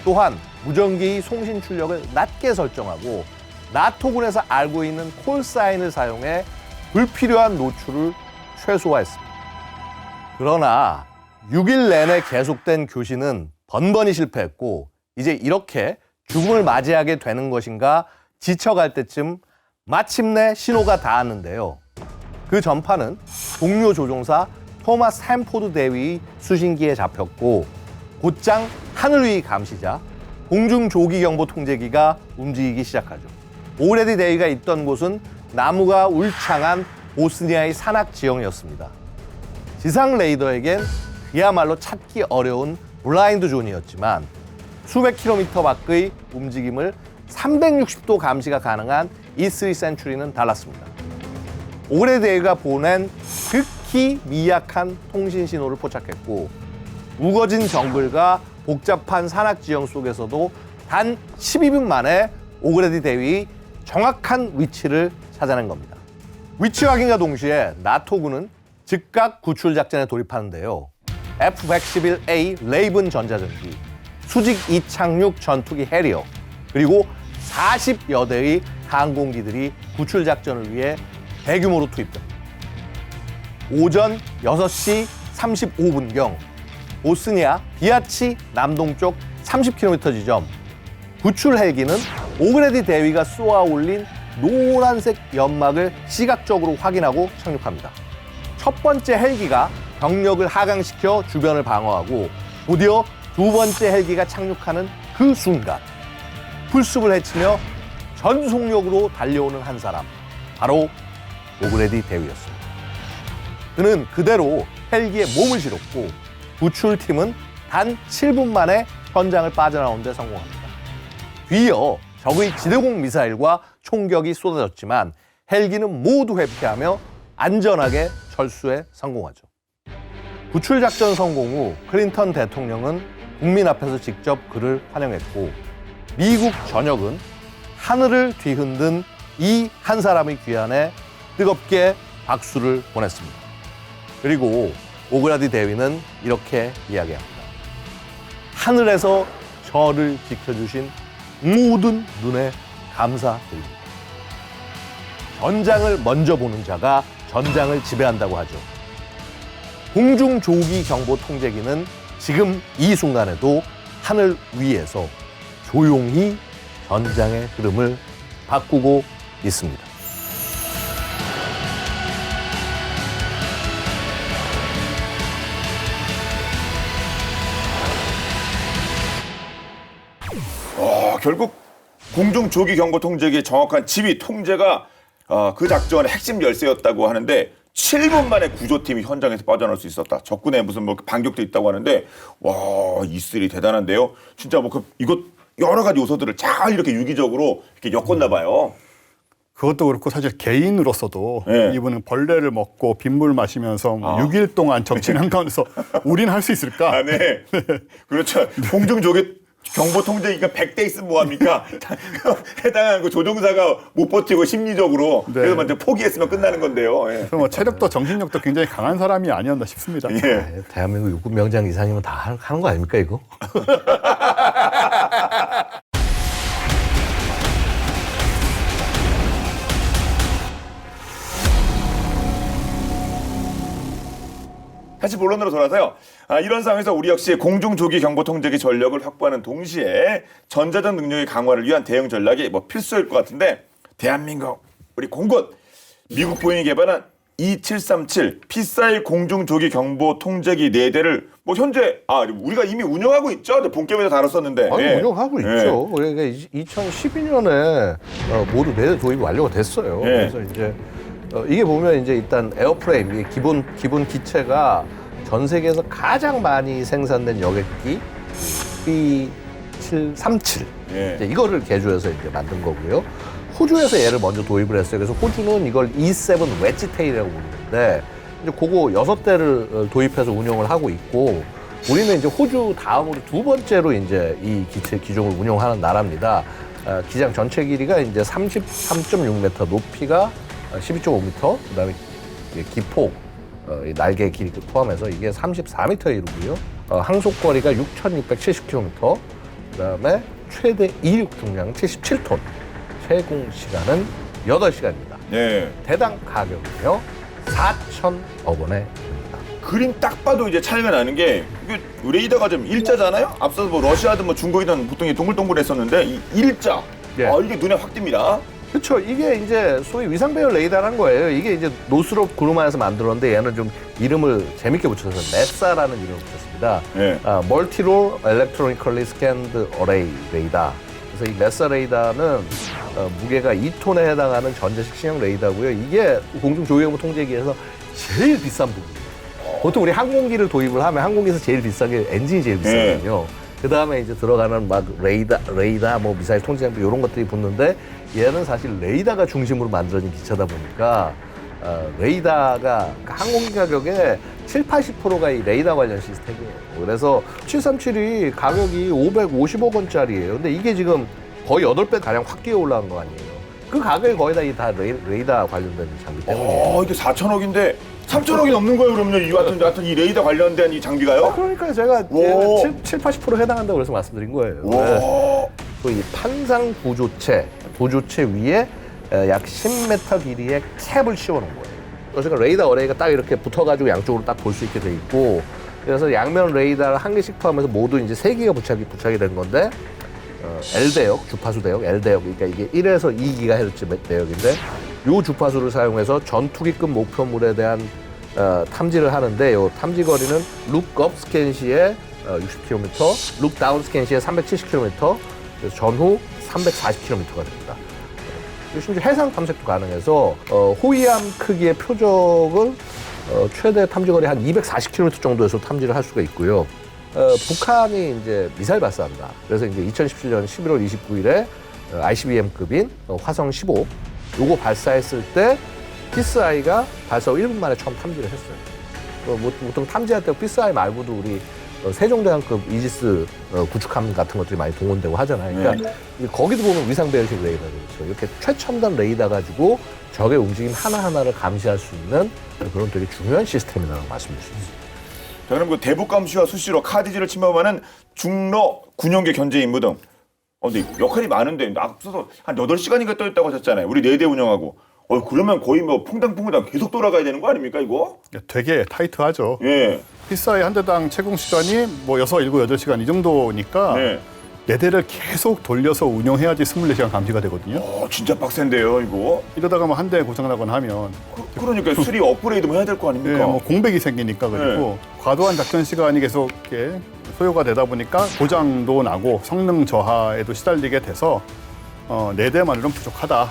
또한 무전기의 송신 출력을 낮게 설정하고 나토군에서 알고 있는 콜사인을 사용해 불필요한 노출을 최소화했습니다. 그러나 6일 내내 계속된 교신은 번번이 실패했고 이제 이렇게 죽음을 맞이하게 되는 것인가 지쳐갈 때쯤 마침내 신호가 닿았는데요. 그 전파는 동료 조종사 토마스 햄포드 대위의 수신기에 잡혔고 곧장 하늘 위 감시자 공중조기경보 통제기가 움직이기 시작하죠. 오그레디 대위가 있던 곳은 나무가 울창한 보스니아의 산악 지형이었습니다. 지상 레이더에겐 그야말로 찾기 어려운 블라인드 존이었지만 수백 킬로미터 밖의 움직임을 360도 감시가 가능한 E3 센츄리는 달랐습니다. 오그레디 대위가 보낸 극히 미약한 통신 신호를 포착했고 우거진 정글과 복잡한 산악 지형 속에서도 단 12분 만에 오그레디 대위의 정확한 위치를 찾아낸 겁니다. 위치 확인과 동시에 나토군은 즉각 구출 작전에 돌입하는데요. F-111A 레이븐 전자전기, 수직 이착륙 전투기 해리어, 그리고 40여 대의 항공기들이 구출 작전을 위해 대규모로 투입됩니다. 오전 6시 35분경 보스니아 비아치 남동쪽 30km 지점 구출 헬기는 오그레디 대위가 쏘아 올린 노란색 연막을 시각적으로 확인하고 착륙합니다. 첫 번째 헬기가 병력을 하강시켜 주변을 방어하고 드디어 두 번째 헬기가 착륙하는 그 순간 풀숲을 헤치며 전속력으로 달려오는 한 사람, 바로 오그레디 대위였습니다. 그는 그대로 헬기에 몸을 실었고 구출팀은 단 7분 만에 현장을 빠져나오는 데 성공합니다. 뒤이어 적의 지대공 미사일과 총격이 쏟아졌지만 헬기는 모두 회피하며 안전하게 철수에 성공하죠. 구출 작전 성공 후 클린턴 대통령은 국민 앞에서 직접 그를 환영했고 미국 전역은 하늘을 뒤흔든 이 한 사람의 귀환에 뜨겁게 박수를 보냈습니다. 그리고 오그라디 대위는 이렇게 이야기합니다. 하늘에서 저를 지켜주신 모든 눈에 감사드립니다. 전장을 먼저 보는 자가 전장을 지배한다고 하죠. 공중조기 경보 통제기는 지금 이 순간에도 하늘 위에서 조용히 전장의 흐름을 바꾸고 있습니다. 결국 공중 조기 경보 통제기의 정확한 지휘 통제가 그 작전의 핵심 열쇠였다고 하는데 7분 만에 구조팀이 현장에서 빠져나올 수 있었다. 적군에 무슨 뭐 반격도 있다고 하는데 와, 이슬이 대단한데요. 진짜 뭐 이것 여러 가지 요소들을 잘 이렇게 유기적으로 이렇게 엮었나 봐요. 그것도 그렇고 사실 개인으로서도 네. 이분은 벌레를 먹고 빗물 마시면서 6일 동안 적진 한가운데서 우린 할 수 있을까? 아, 네. 그렇죠. 공중 조기 경보 통제기가 100대 있으면 뭐합니까? 해당하는 그 조종사가 못 버티고 심리적으로 네. 그래서 먼저 포기했으면 끝나는 건데요. 예. 그럼 뭐 체력도 정신력도 굉장히 강한 사람이 아니었나 싶습니다. 예. 대한민국 육군 명장 이상이면 다 하는 거 아닙니까 이거? 다시 본론으로 돌아서요. 이런 상황에서 우리 역시 공중조기 경보 통제기 전력을 확보하는 동시에 전자전 능력의 강화를 위한 대응 전략이 뭐 필수일 것 같은데 대한민국 우리 공군 미국 보잉이 개발한 E737 P4 공중조기 경보 통제기 4대를 뭐 현재 우리가 이미 운영하고 있죠. 본게임에서 다뤘었는데. 아니, 예. 운영하고 예. 있죠. 그러니까 2012년에 모두 4대 도입이 완료가 됐어요. 예. 그래서 이제 이게 보면 이제 일단 에어프레임, 이게 기본 기체가 전 세계에서 가장 많이 생산된 여객기 B737 예. 이제 이거를 개조해서 이제 만든 거고요. 호주에서 얘를 먼저 도입을 했어요. 그래서 호주는 이걸 E7 웨지테일이라고 부르는데 이제 그거 6대를 도입해서 운영을 하고 있고 우리는 이제 호주 다음으로 두 번째로 이제 이 기종을 운영하는 나라입니다. 기장 전체 길이가 이제 33.6m, 높이가 12.5m, 그다음에 기폭, 날개 길이 포함해서 이게 34m 이루고요. 항속거리가 6,670km, 그다음에 최대 이륙 중량 77톤, 세공 시간은 8시간입니다. 예. 대당 가격은요 4,000억 원에 듭니다. 그림 딱 봐도 이제 차이가 나는 게 이게 레이더가 좀 일자잖아요. 앞서서 뭐 러시아든 뭐 중국이든 보통 이 동글동글했었는데 이 일자. 예. 이게 눈에 확 띕니다. 그렇죠. 이게 이제 소위 위상 배열 레이더라는 거예요. 이게 이제 노스롭 그루만에서 만들었는데 얘는 좀 이름을 재밌게 붙여서 메사라는 이름을 붙였습니다. 예. 멀티롤 엘렉트로니컬리 스캔드 어레이 레이더. 그래서 이 메사 레이더는 무게가 2톤에 해당하는 전자식 신형 레이더고요. 이게 공중 조기경보 통제기에서 제일 비싼 부분이에요. 보통 우리 항공기를 도입을 하면 항공기에서 제일 비싼 게 엔진이 제일 비싸거든요. 그 다음에 이제 들어가는 막 레이더, 뭐 미사일 통제장비 이런 것들이 붙는데 얘는 사실 레이더가 중심으로 만들어진 기체다 보니까 레이더가 항공기 가격의 70~80%가 이 레이더 관련 시스템이에요. 그래서 737이 가격이 550억 원짜리예요. 근데 이게 지금 거의 8배 가량 확 뛰어 올라간 거 아니에요. 그 가격이 거의 다 레이더 관련된 장비 때문이에요. 이게 4천억인데 3천억이 넘는 거예요, 그럼요. 하여튼 이 레이더 관련된 이 장비가요? 그러니까 제가 오. 70~80% 해당한다고 그래서 말씀드린 거예요. 와. 이 판상 보조체 위에 약 10m 길이의 캡을 씌워놓은 거예요. 그래서 레이더 어레이가 딱 이렇게 붙어가지고 양쪽으로 딱 볼 수 있게 돼 있고, 그래서 양면 레이더를 한 개씩 포함해서 모두 이제 3개가 부착이 된 건데, L대역, 주파수 대역, L대역, 그러니까 이게 1에서 2GHz 대역인데, 이 주파수를 사용해서 전투기급 목표물에 대한 탐지를 하는데, 이 탐지 거리는 룩업 스캔 시에 60km, 룩다운 스캔 시에 370km, 그래서 전후 340km가 됩니다. 심지어 해상 탐색도 가능해서 호위함 크기의 표적을 최대 탐지거리 한 240km 정도에서 탐지를 할 수가 있고요. 북한이 이제 미사일 발사한다. 그래서 이제 2017년 11월 29일에 ICBM급인 화성 15 요거 발사했을 때 PSI가 발사 후 1분 만에 처음 탐지를 했어요. 보통 탐지할 때 PSI 말고도 우리 세종대왕급 이지스 구축함 같은 것들이 많이 동원되고 하잖아요. 그러니까 거기도 보면 위상 배열식 레이더가 있어요. 이렇게 최첨단 레이더 가지고 적의 움직임 하나하나를 감시할 수 있는 그런 되게 중요한 시스템이라고 말씀드릴 수 있습니다. 자, 그럼 그 대북 감시와 수시로 카디지를 침범하는 중러 군용계 견제 임무 등. 근데 역할이 많은데 앞서서 한 8시간인가 떠 있다고 하셨잖아요. 우리 4대 운영하고. 그러면 거의 뭐 퐁당퐁당 계속 돌아가야 되는 거 아닙니까, 이거? 되게 타이트하죠. 예. PSI 한 대당 채공 시간이 뭐 6, 7, 8시간 이 정도니까 네. 네 대를 계속 돌려서 운영해야지 24시간 감시가 되거든요. 진짜 빡센데요, 이거. 이러다가 뭐 한 대 고장나거나 하면 그러니까 수리 업그레이드 뭐 해야 될 거 아닙니까? 뭐 공백이 생기니까 그리고 과도한 작전 시간이 계속 이렇게 소요가 되다 보니까 고장도 나고 성능 저하에도 시달리게 돼서 4대만으로는 부족하다.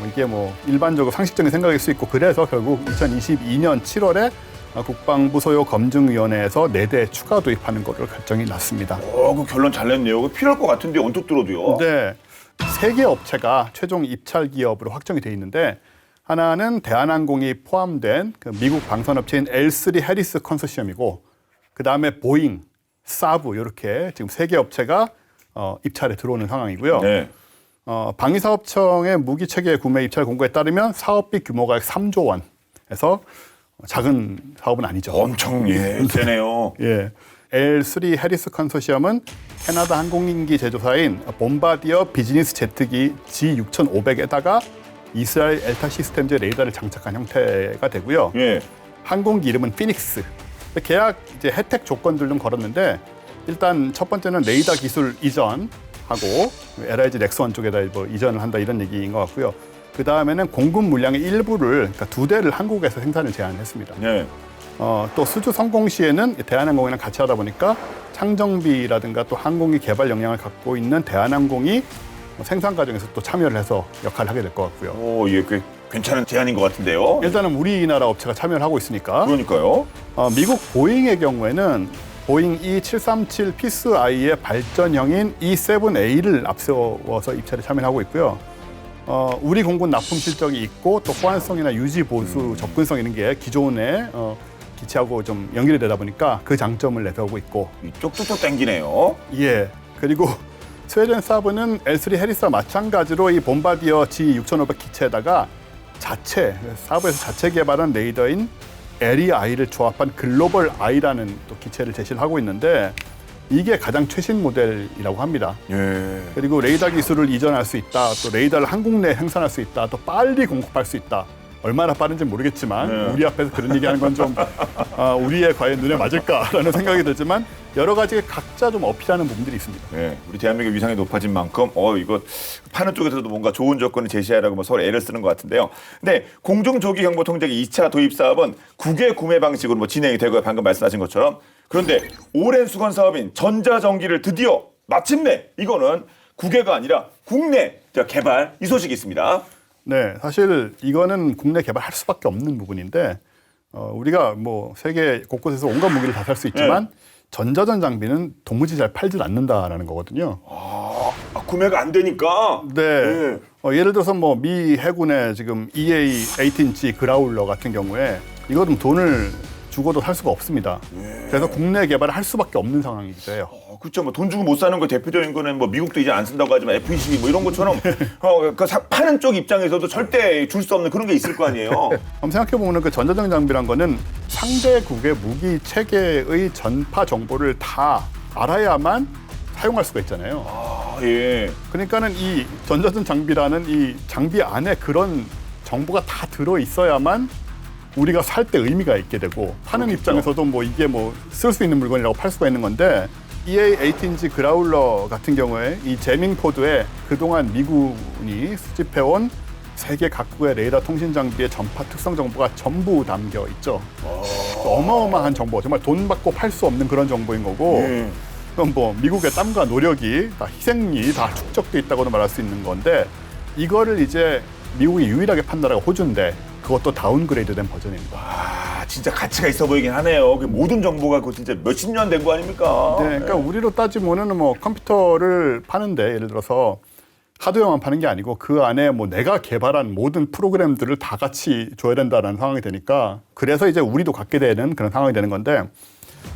이게 뭐 일반적으로 상식적인 생각일 수 있고 그래서 결국 2022년 7월에 국방부 소요 검증위원회에서 4대 추가 도입하는 것으로 결정이 났습니다. 그 결론 잘 냈네요. 필요할 것 같은데 언뜻 들어도요. 네, 3개 업체가 최종 입찰 기업으로 확정이 돼 있는데 하나는 대한항공이 포함된 그 미국 방산업체인 L3 해리스 컨소시엄이고 그 다음에 보잉, 사브 이렇게 지금 3개 업체가 입찰에 들어오는 상황이고요. 네. 방위사업청의 무기체계 구매 입찰 공고에 따르면 사업비 규모가 3조 원에서 작은 사업은 아니죠. 엄청 세네요. 예. L3 해리스 컨소시엄은 캐나다 항공기 제조사인 봄바디어 비즈니스 제트기 G6500에다가 이스라엘 엘타 시스템즈 레이더를 장착한 형태가 되고요. 예. 항공기 이름은 피닉스. 계약 이제 혜택 조건들 좀 걸었는데 일단 첫 번째는 레이더 기술 이전하고 LIG 넥스원 쪽에다 뭐 이전을 한다 이런 얘기인 것 같고요. 그 다음에는 공급 물량의 일부를 그러니까 2대를 한국에서 생산을 제한했습니다. 네. 또 수주 성공 시에는 대한항공이랑 같이 하다 보니까 창정비라든가 또 항공기 개발 역량을 갖고 있는 대한항공이 생산 과정에서 또 참여를 해서 역할을 하게 될 것 같고요. 예, 꽤 괜찮은 제안인 것 같은데요. 일단은 우리나라 업체가 참여를 하고 있으니까. 그러니까요. 미국 보잉의 경우에는 보잉 E737 피스I의 발전형인 E7A를 앞세워서 입찰에 참여하고 있고요. 우리 공군 납품 실적이 있고 또 호환성이나 유지 보수 접근성 이런 게 기존의 기체하고 좀 연결이 되다 보니까 그 장점을 내세우고 있고. 이쪽도 또 땡기네요. 예. 그리고 스웨덴 사브는 L3 해리스와 마찬가지로 이 봄바디어 G6500 기체에다가 사브에서 자체 개발한 레이더인 LEI를 조합한 글로벌 I라는 또 기체를 제시를 하고 있는데 이게 가장 최신 모델이라고 합니다. 예. 그리고 레이더 기술을 이전할 수 있다. 또 레이더를 한국 내에 생산할 수 있다. 또 빨리 공급할 수 있다. 얼마나 빠른지 모르겠지만 우리 앞에서 그런 얘기하는 건 좀 우리의 과연 눈에 맞을까라는 생각이 들지만 여러 가지 각자 좀 어필하는 부분들이 있습니다. 네, 우리 대한민국 위상이 높아진 만큼 이거 파는 쪽에서도 뭔가 좋은 조건을 제시하라고 뭐 서로 애를 쓰는 것 같은데요. 근데 공중조기경보통제기 2차 도입 사업은 국외 구매 방식으로 뭐 진행이 되고요. 방금 말씀하신 것처럼. 그런데 오랜 수건 사업인 전자전기를 드디어 마침내 이거는 국외가 아니라 국내 개발 이 소식이 있습니다. 네, 사실 이거는 국내 개발할 수밖에 없는 부분인데 우리가 뭐 세계 곳곳에서 온갖 무기를 다 살 수 있지만 전자전 장비는 도무지 잘 팔질 않는다라는 거거든요. 구매가 안 되니까. 네. 예를 들어서 뭐 미 해군의 지금 EA-18G 그라울러 같은 경우에 이거 좀 돈을 주고도 살 수가 없습니다. 그래서 국내 개발을 할 수밖에 없는 상황이기도 해요. 그렇죠. 뭐 돈 주고 못 사는 거 대표적인 거는 뭐 미국도 이제 안 쓴다고 하지만 F-22 뭐 이런 것처럼 파는 쪽 입장에서도 절대 줄 수 없는 그런 게 있을 거 아니에요. 한번 생각해 보면 그 전자전 장비란 거는 상대국의 무기 체계의 전파 정보를 다 알아야만 사용할 수가 있잖아요. 예. 그러니까는 이 전자전 장비라는 이 장비 안에 그런 정보가 다 들어 있어야만 우리가 살 때 의미가 있게 되고 파는 그렇겠죠. 입장에서도 뭐 이게 뭐 쓸 수 있는 물건이라고 팔 수가 있는 건데 EA-18G 그라울러 같은 경우에 이 제밍 포드에 그동안 미군이 수집해온 세계 각국의 레이더 통신 장비의 전파 특성 정보가 전부 담겨 있죠. 어마어마한 정보, 정말 돈 받고 팔 수 없는 그런 정보인 거고 그럼 뭐 미국의 땀과 노력이 다 희생이 다 축적돼 있다고도 말할 수 있는 건데 이거를 이제 미국이 유일하게 판 나라가 호주인데 그것도 다운그레이드된 버전입니다. 진짜 가치가 있어 보이긴 하네요. 그 모든 정보가 그 진짜 몇십 년 된 거 아닙니까? 네, 그러니까 우리로 따지면은 뭐 컴퓨터를 파는데 예를 들어서 하드웨어만 파는 게 아니고 그 안에 뭐 내가 개발한 모든 프로그램들을 다 같이 줘야 된다는 상황이 되니까 그래서 이제 우리도 갖게 되는 그런 상황이 되는 건데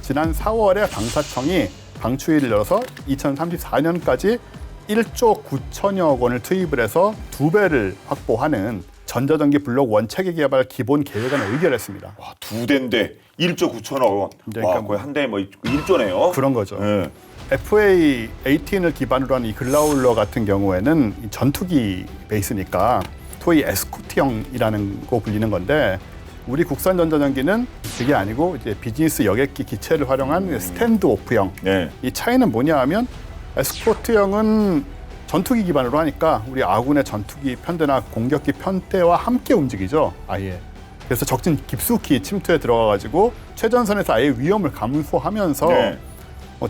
지난 4월에 방사청이 방추위를 열어서 2034년까지 1조 9천여억 원을 투입을 해서 2배를 확보하는 전자전기 블록 원체계 개발 기본 계획안을 의결했습니다. 와, 2대인데 1조 9천억 원. 그러니까 와, 거의 한 대에 뭐 1조네요. 그런 거죠. 예. FA-18을 기반으로 한 이 글라울러 같은 경우에는 이 전투기 베이스니까 소위 에스코트형이라는 거 불리는 건데 우리 국산 전자전기는 그게 아니고 이제 비즈니스 여객기 기체를 활용한 스탠드오프형. 네. 이 차이는 뭐냐 하면 에스코트형은 전투기 기반으로 하니까 우리 아군의 전투기 편대나 공격기 편대와 함께 움직이죠. 아예. 그래서 적진 깊숙이 침투에 들어가가지고 최전선에서 아예 위험을 감수하면서 네.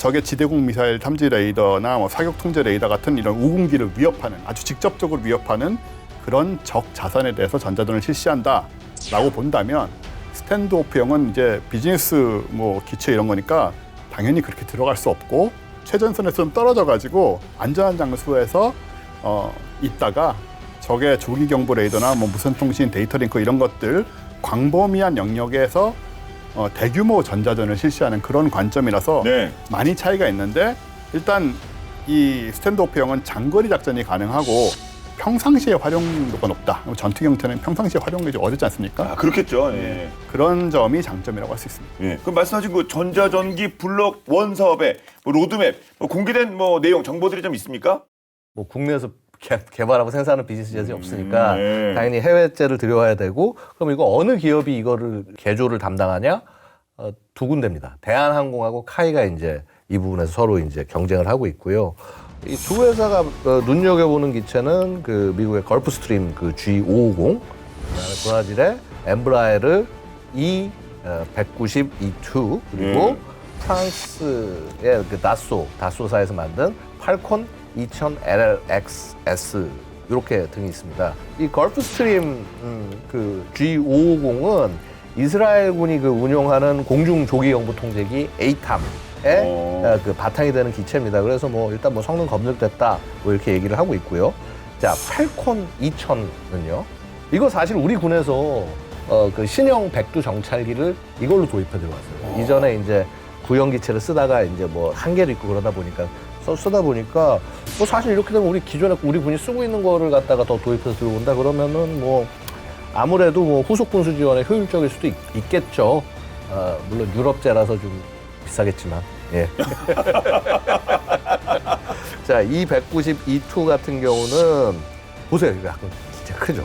적의 지대공 미사일 탐지 레이더나 사격 통제 레이더 같은 이런 우궁기를 위협하는 아주 직접적으로 위협하는 그런 적 자산에 대해서 전자전을 실시한다라고 본다면 스탠드오프형은 이제 비즈니스 기체 이런 거니까 당연히 그렇게 들어갈 수 없고 최전선에서 좀 떨어져 가지고 안전한 장소에서 있다가 적의 조기 경보 레이더나 무선 통신 데이터 링크 이런 것들 광범위한 영역에서 대규모 전자전을 실시하는 그런 관점이라서 네. 많이 차이가 있는데 일단 이 스탠드오프형은 장거리 작전이 가능하고 평상시에 활용도가 높다. 전투기 형태는 평상시에 활용이 좀 어렵지 않습니까? 아, 그렇겠죠. 예. 그런 점이 장점이라고 할 수 있습니다. 예. 그럼 말씀하신 그 전자전기 블록 원 사업의 로드맵 공개된 내용 정보들이 좀 있습니까? 뭐 국내에서 개발하고 생산하는 비즈니스 jet이 없으니까 네. 당연히 해외제를 들여와야 되고 그럼 이거 어느 기업이 이거를 개조를 담당하냐? 두 군데입니다. 대한항공하고 카이가 이제 이 부분에서 서로 이제 경쟁을 하고 있고요. 이 두 회사가 눈여겨보는 기체는 그 미국의 걸프스트림 그 G550, 그다음에 브라질의 엠브라에르 E190E2 그리고 프랑스의 그 다소사에서 만든 팔콘 2000 LLXS 이렇게 등이 있습니다. 이 걸프스트림 그 G550은 이스라엘군이 그 운용하는 공중 조기 경보 통제기 ATAM의 그 바탕이 되는 기체입니다. 그래서 일단 성능 검증됐다 이렇게 얘기를 하고 있고요. 자, 팔콘 2000은요. 이거 사실 우리 군에서 그 신형 백두 정찰기를 이걸로 도입해 들어왔어요. 이전에 이제 구형 기체를 쓰다가 이제 한계도 있고 그러다 보니까 쓰다 보니까 사실 이렇게 되면 기존에 우리 군이 쓰고 있는 거를 갖다가 더 도입해서 들어온다 그러면은 아무래도 후속 군수 지원에 효율적일 수도 있겠죠. 물론 유럽제라서 좀 비싸겠지만. 예. 자, 이 190E2 같은 경우는 보세요. 이거 약간 진짜 크죠.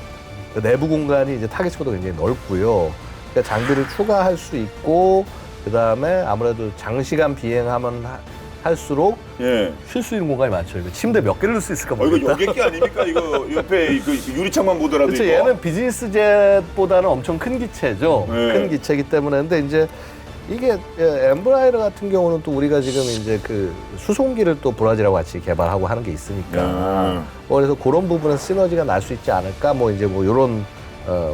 내부 공간이 이제 타겟치고도 굉장히 넓고요. 그러니까 장비를 추가할 수 있고 그다음에 아무래도 장시간 비행하면 할수록 쉴 수 있는 공간이 많죠. 이거 침대 몇 개를 넣을 수 있을까 모르겠다. 이거 여객기 아닙니까? 이거 옆에 유리창만 보더라도 그렇죠. 이거. 얘는 비즈니스 젯보다는 엄청 큰 기체죠. 네. 큰 기체이기 때문에 근데 이제 이게 엠브라이더 같은 경우는 또 우리가 지금 이제 그 수송기를 또 브라질하고 같이 개발하고 하는 게 있으니까 그래서 그런 부분에서 시너지가 날 수 있지 않을까 이런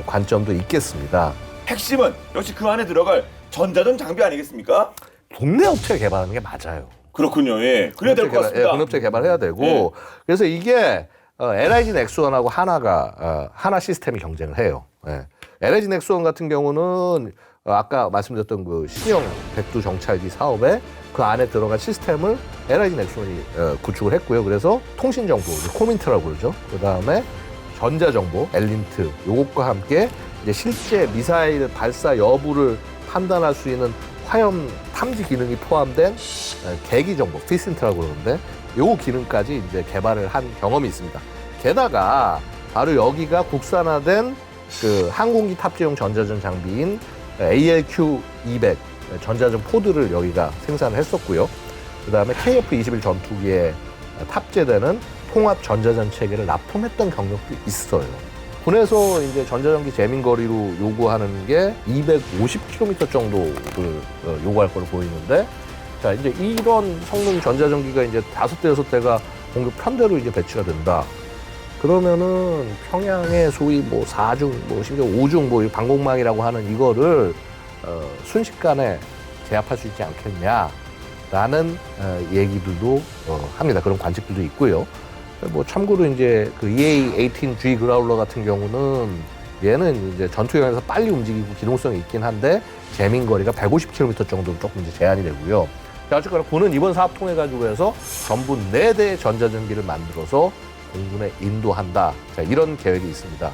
관점도 있겠습니다. 핵심은 역시 그 안에 들어갈 전자전 장비 아니겠습니까? 국내 업체가 개발하는 게 맞아요. 그렇군요. 예. 그래야 될 것 같습니다. 군업체 개발해야 되고 예. 그래서 이게 LIG 넥스원하고 하나가 하나 시스템이 경쟁을 해요. 예. LIG 넥스원 같은 경우는 아까 말씀드렸던 그 신형 백두 정찰기 사업에 그 안에 들어간 시스템을 LIG 넥스원이 구축을 했고요. 그래서 통신 정보, 코민트라고 그러죠. 그 다음에 전자 정보, 엘린트 요것과 함께 이제 실제 미사일 발사 여부를 판단할 수 있는 화염 탐지 기능이 포함된 계기 정보, 피신트라고 그러는데 요 기능까지 이제 개발을 한 경험이 있습니다. 게다가 바로 여기가 국산화된 그 항공기 탑재용 전자전 장비인 ALQ200 전자전 포드를 여기가 생산을 했었고요. 그 다음에 KF-21 전투기에 탑재되는 통합 전자전 체계를 납품했던 경력도 있어요. 군에서 이제 전자전기 재민 거리로 요구하는 게 250km 정도를 요구할 걸로 보이는데, 자, 이제 이런 성능 전자전기가 이제 5대, 6대가 공격 편대로 이제 배치가 된다. 그러면은 평양에 소위 4중, 심지어 5중 방공망이라고 하는 이거를 순식간에 제압할 수 있지 않겠냐라는 얘기들도 합니다. 그런 관측들도 있고요. 뭐 참고로 이제 그 EA-18G 그라울러 같은 경우는 얘는 이제 전투형에서 빨리 움직이고 기동성이 있긴 한데 재민 거리가 150km 정도로 조금 이제 제한이 되고요. 자, 어쨌거나 군은 이번 사업 통해 가지고 해서 전부 4대의 전자전기를 만들어서 공군에 인도한다. 자, 이런 계획이 있습니다.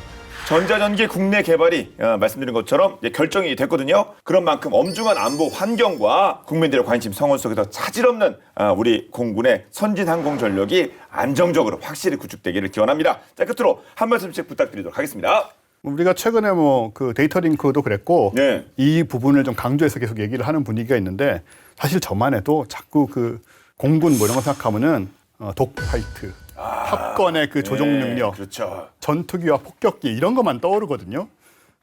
전자전기 국내 개발이 말씀드린 것처럼 이제 결정이 됐거든요. 그런 만큼 엄중한 안보 환경과 국민들의 관심 성원 속에서 차질 없는 우리 공군의 선진 항공 전력이 안정적으로 확실히 구축되기를 기원합니다. 자, 끝으로 한 말씀씩 부탁드리도록 하겠습니다. 우리가 최근에 뭐 그 데이터 링크도 그랬고 네. 이 부분을 좀 강조해서 계속 얘기를 하는 분위기가 있는데 사실 저만 해도 자꾸 그 공군 뭐 이런 거 생각하면은 독파이트, 탑건의 그 조종 능력, 그렇죠. 전투기와 폭격기 이런 것만 떠오르거든요.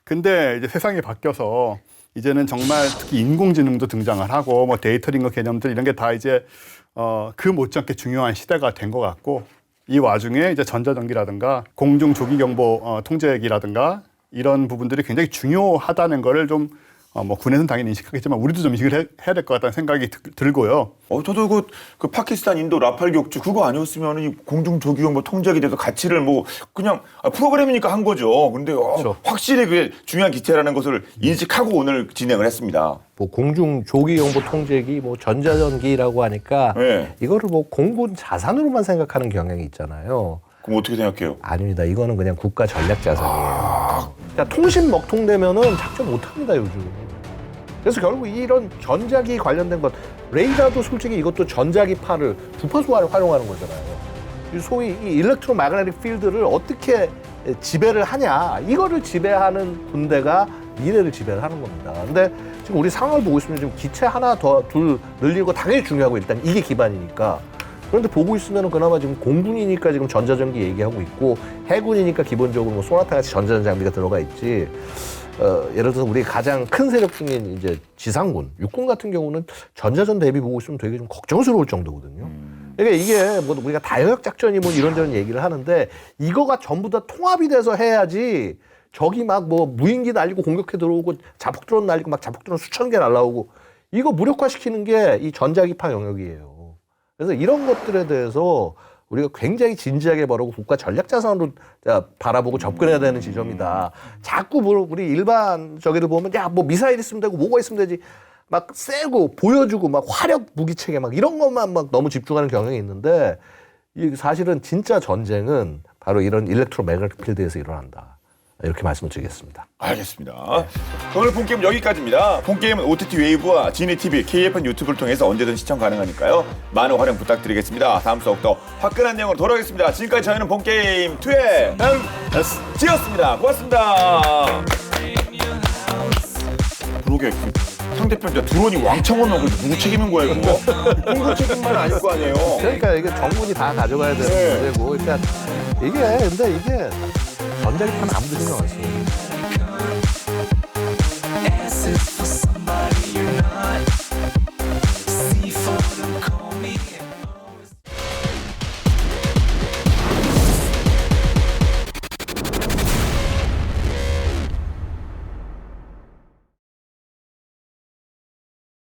근데 이제 세상이 바뀌어서 이제는 정말 특히 인공지능도 등장을 하고 뭐 데이터 링크 개념들 이런 게 다 이제 그 못지않게 중요한 시대가 된 것 같고 이 와중에 이제 전자전기라든가 공중 조기 경보 통제기라든가 이런 부분들이 굉장히 중요하다는 거를 좀 뭐 군에서는 당연히 인식하겠지만 우리도 좀 인식을 해야 될 것 같다는 생각이 들고요. 저도 그 파키스탄, 인도 라팔 격추 그거 아니었으면 이 공중 조기용 뭐 통제기 돼서 가치를 뭐 그냥 프로그램이니까 한 거죠. 근데 그렇죠. 확실히 그게 중요한 기체라는 것을 인식하고 오늘 진행을 했습니다. 뭐 공중 조기 경보 통제기, 뭐 전자전기라고 하니까 네. 이거를 뭐 공군 자산으로만 생각하는 경향이 있잖아요. 그럼 어떻게 생각해요? 아닙니다. 이거는 그냥 국가 전략 자산이에요. 자, 통신 먹통되면은 작전 못합니다 요즘. 그래서 결국 이런 전자기 관련된 것, 레이더도 솔직히 이것도 전자기파를 주파수화를 활용하는 거잖아요. 소위 이 일렉트로 마그네틱 필드를 어떻게 지배를 하냐, 이거를 지배하는 군대가 미래를 지배를 하는 겁니다. 근데 지금 우리 상황을 보고 있으면 지금 기체 하나 더 둘 늘리는 거 당연히 중요하고 일단 이게 기반이니까. 그런데 보고 있으면 그나마 지금 공군이니까 지금 전자전기 얘기하고 있고 해군이니까 기본적으로 뭐 소나타 같이 전자전 장비가 들어가 있지. 예를 들어서 우리 가장 큰 세력 중인 이제 지상군, 육군 같은 경우는 전자전 대비 보고 있으면 되게 좀 걱정스러울 정도거든요. 그러니까 이게 뭐 우리가 다영역 작전이 뭐 이런저런 얘기를 하는데 이거가 전부 다 통합이 돼서 해야지 적이 막 뭐 무인기 날리고 공격해 들어오고 자폭드론 날리고 막 자폭드론 수천 개 날라오고 이거 무력화시키는 게 이 전자기파 영역이에요. 그래서 이런 것들에 대해서 우리가 굉장히 진지하게 바라고 국가 전략 자산으로 바라보고 접근해야 되는 지점이다. 자꾸 우리 일반 저기를 보면 야 뭐 미사일 있으면 되고 뭐가 있으면 되지 막 세고 보여주고 막 화력 무기 체계 막 이런 것만 막 너무 집중하는 경향이 있는데 이 사실은 진짜 전쟁은 바로 이런 일렉트로 매그네틱 필드에서 일어난다. 이렇게 말씀을 드리겠습니다. 알겠습니다. 오늘 본게임 여기까지입니다. 본게임은 OTT 웨이브와 지니TV, KFN 유튜브를 통해서 언제든 시청 가능하니까요. 많은 활용 부탁드리겠습니다. 다음 수업 더 화끈한 내용으로 돌아오겠습니다. 지금까지 저희는 본게임 2의 MSG였습니다. 고맙습니다. 그러게 상대편 드론이 왕창 오면 누구 책임인 거야 이거? 공군 책임만 아닐 거 아니에요. 그러니까 이게 정군이 다 가져가야 되는 네. 문제고 일단 근데 이게 전자기파는 아무도 신경 안 써요. Answer for somebody you're not. See for them, call me.